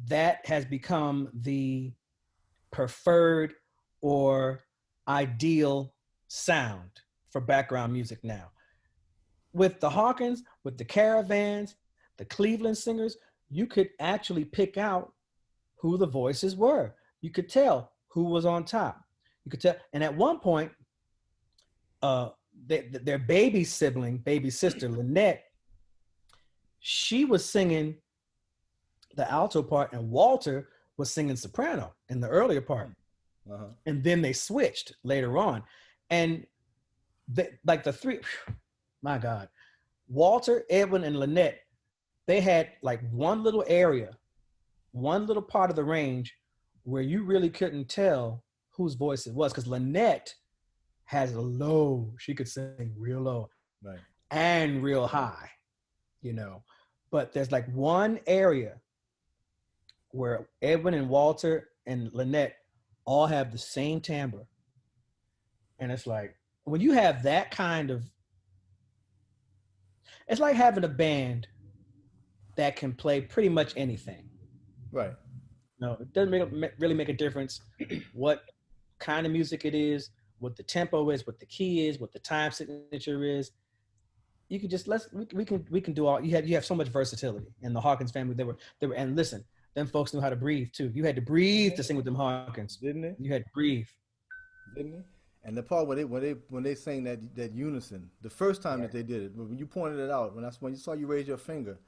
Speaker 2: that has become the preferred or ideal sound for background music now. With the Hawkins, with the Caravans, the Cleveland singers, you could actually pick out who the voices were. You could tell who was on top. You could tell. And at one point, uh, their baby sibling, baby sister, Lynette, she was singing the alto part, and Walter was singing soprano in the earlier part.
Speaker 1: uh-huh.
Speaker 2: And then they switched later on. And like the three, my God, Walter, Edwin, and Lynette, they had like one little area, one little part of the range where you really couldn't tell whose voice it was, because Lynette has a low, she could sing real low
Speaker 1: Right.
Speaker 2: and real high, you know. But there's like one area where Edwin and Walter and Lynette all have the same timbre. And it's like, when you have that kind of, it's like having a band that can play pretty much anything.
Speaker 1: Right.
Speaker 2: No, it doesn't really make a difference what kind of music it is, what the tempo is, what the key is, what the time signature is. You can just we can do all. You have so much versatility. And the Hawkins family, they were and listen, them folks knew how to breathe too. You had to breathe to sing with them Hawkins.
Speaker 1: Didn't they?
Speaker 2: You had to breathe.
Speaker 1: Didn't they? And the part when they sang that unison, the first time that they did it, when you pointed it out, when you saw you raise your finger,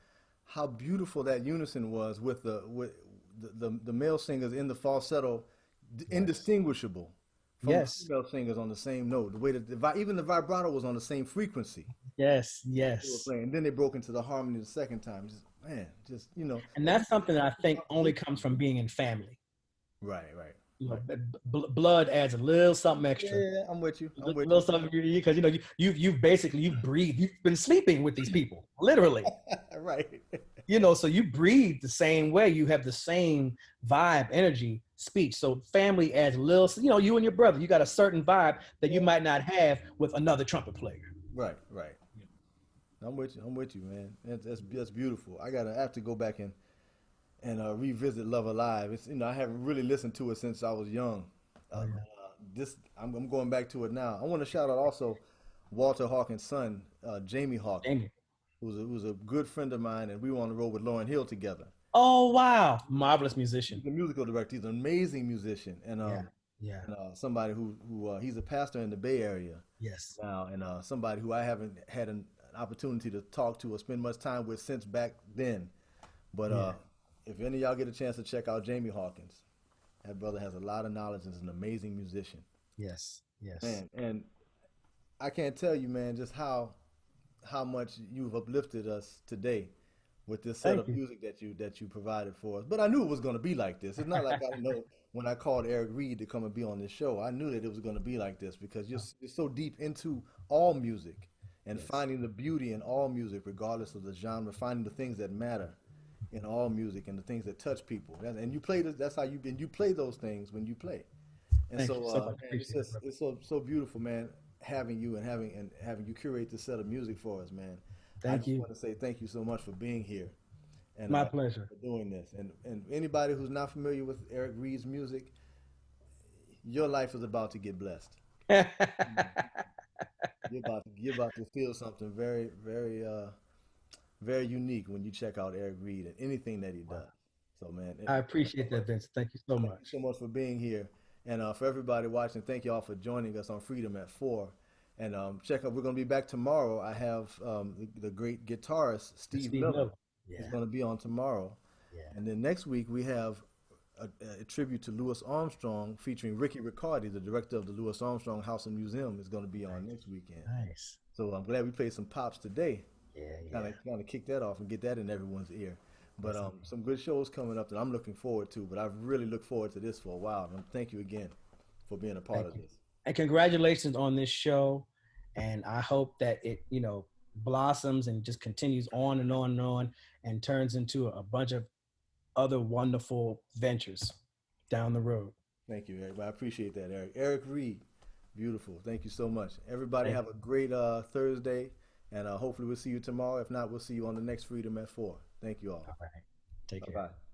Speaker 1: how beautiful that unison was with the male singers in the falsetto, indistinguishable from the
Speaker 2: Yes.
Speaker 1: female singers on the same note. The way that even the vibrato was on the same frequency
Speaker 2: Yes.
Speaker 1: they were
Speaker 2: Yes.
Speaker 1: playing. And then they broke into the harmony the second time. Just
Speaker 2: And that's something that I think only comes from being in family.
Speaker 1: right, right.
Speaker 2: You know, blood adds a little something extra.
Speaker 1: Yeah, I'm with you. I'm with
Speaker 2: Little something, because you've basically breathed. You've been sleeping with these people, literally.
Speaker 1: you. Right.
Speaker 2: So you breathe the same way. You have the same vibe, energy, speech. So family adds a little. You and your brother, you got a certain vibe that you might not have with another trumpet player.
Speaker 1: Right, right. I'm with you. I'm with you, man. That's beautiful. I have to go back and revisit Love Alive. It's I haven't really listened to it since I was young. I'm going back to it now. I want to shout out also Walter Hawkins' son, Jamie Hawkins,
Speaker 2: Jamie.
Speaker 1: who's a good friend of mine, and we were on the road with Lauryn Hill together.
Speaker 2: Oh wow, marvelous musician.
Speaker 1: He's a musical director. He's an amazing musician, and
Speaker 2: Yeah.
Speaker 1: somebody who he's a pastor in the Bay Area
Speaker 2: Yes.
Speaker 1: now, and somebody who I haven't had an opportunity to talk to or spend much time with since back then. But if any of y'all get a chance to check out Jamie Hawkins, that brother has a lot of knowledge and is an amazing musician.
Speaker 2: Yes. Yes.
Speaker 1: Man, and I can't tell you, man, just how much you've uplifted us today with this set
Speaker 2: Thank
Speaker 1: of
Speaker 2: you.
Speaker 1: music that you provided for us. But I knew it was going to be like this. It's not like I know when I called Eric Reed to come and be on this show. I knew that it was going to be like this because you're so deep into all music and finding the beauty in all music, regardless of the genre, finding the things that matter in all music and the things that touch people. And you play this. That's how you play those things when you play. And
Speaker 2: Thank
Speaker 1: so,
Speaker 2: you so much.
Speaker 1: man,
Speaker 2: Appreciate it, brother.
Speaker 1: it's so beautiful, man, having you and having you curate this set of music for us, man. I
Speaker 2: Thank
Speaker 1: just
Speaker 2: you.
Speaker 1: want to say thank you so much for being here and
Speaker 2: My pleasure.
Speaker 1: for doing this. And anybody who's not familiar with Eric Reed's music, your life is about to get blessed. You're about to feel something very, very, very unique when you check out Eric Reed and anything that he does. So, man,
Speaker 2: I appreciate that, Vince. Thank you so
Speaker 1: thank you
Speaker 2: much.
Speaker 1: so much for being here. And for everybody watching, thank you all for joining us on Freedom at 4. And check out. We're going to be back tomorrow. I have the great guitarist Steve Miller.
Speaker 5: Yeah.
Speaker 1: He's going to be on tomorrow.
Speaker 5: Yeah.
Speaker 1: And then next week we have a tribute to Louis Armstrong featuring Ricky Riccardi, the director of the Louis Armstrong House and Museum, is going to be on next weekend.
Speaker 5: Nice.
Speaker 1: So I'm glad we played some pops today.
Speaker 5: Yeah,
Speaker 1: Kind of kick that off and get that in everyone's ear. But some good shows coming up that I'm looking forward to. But I've really looked forward to this for a while. And thank you again for being a part of this.
Speaker 2: And congratulations on this show. And I hope that it, blossoms and just continues on and on and on and turns into a bunch of other wonderful ventures down the road.
Speaker 1: Thank you, Eric. I appreciate that, Eric. Eric Reed, beautiful. Thank you so much. Everybody have a great Thursday, and hopefully we'll see you tomorrow. If not, we'll see you on the next Freedom at 4. Thank you all.
Speaker 5: All right. Take care.
Speaker 1: Bye-bye.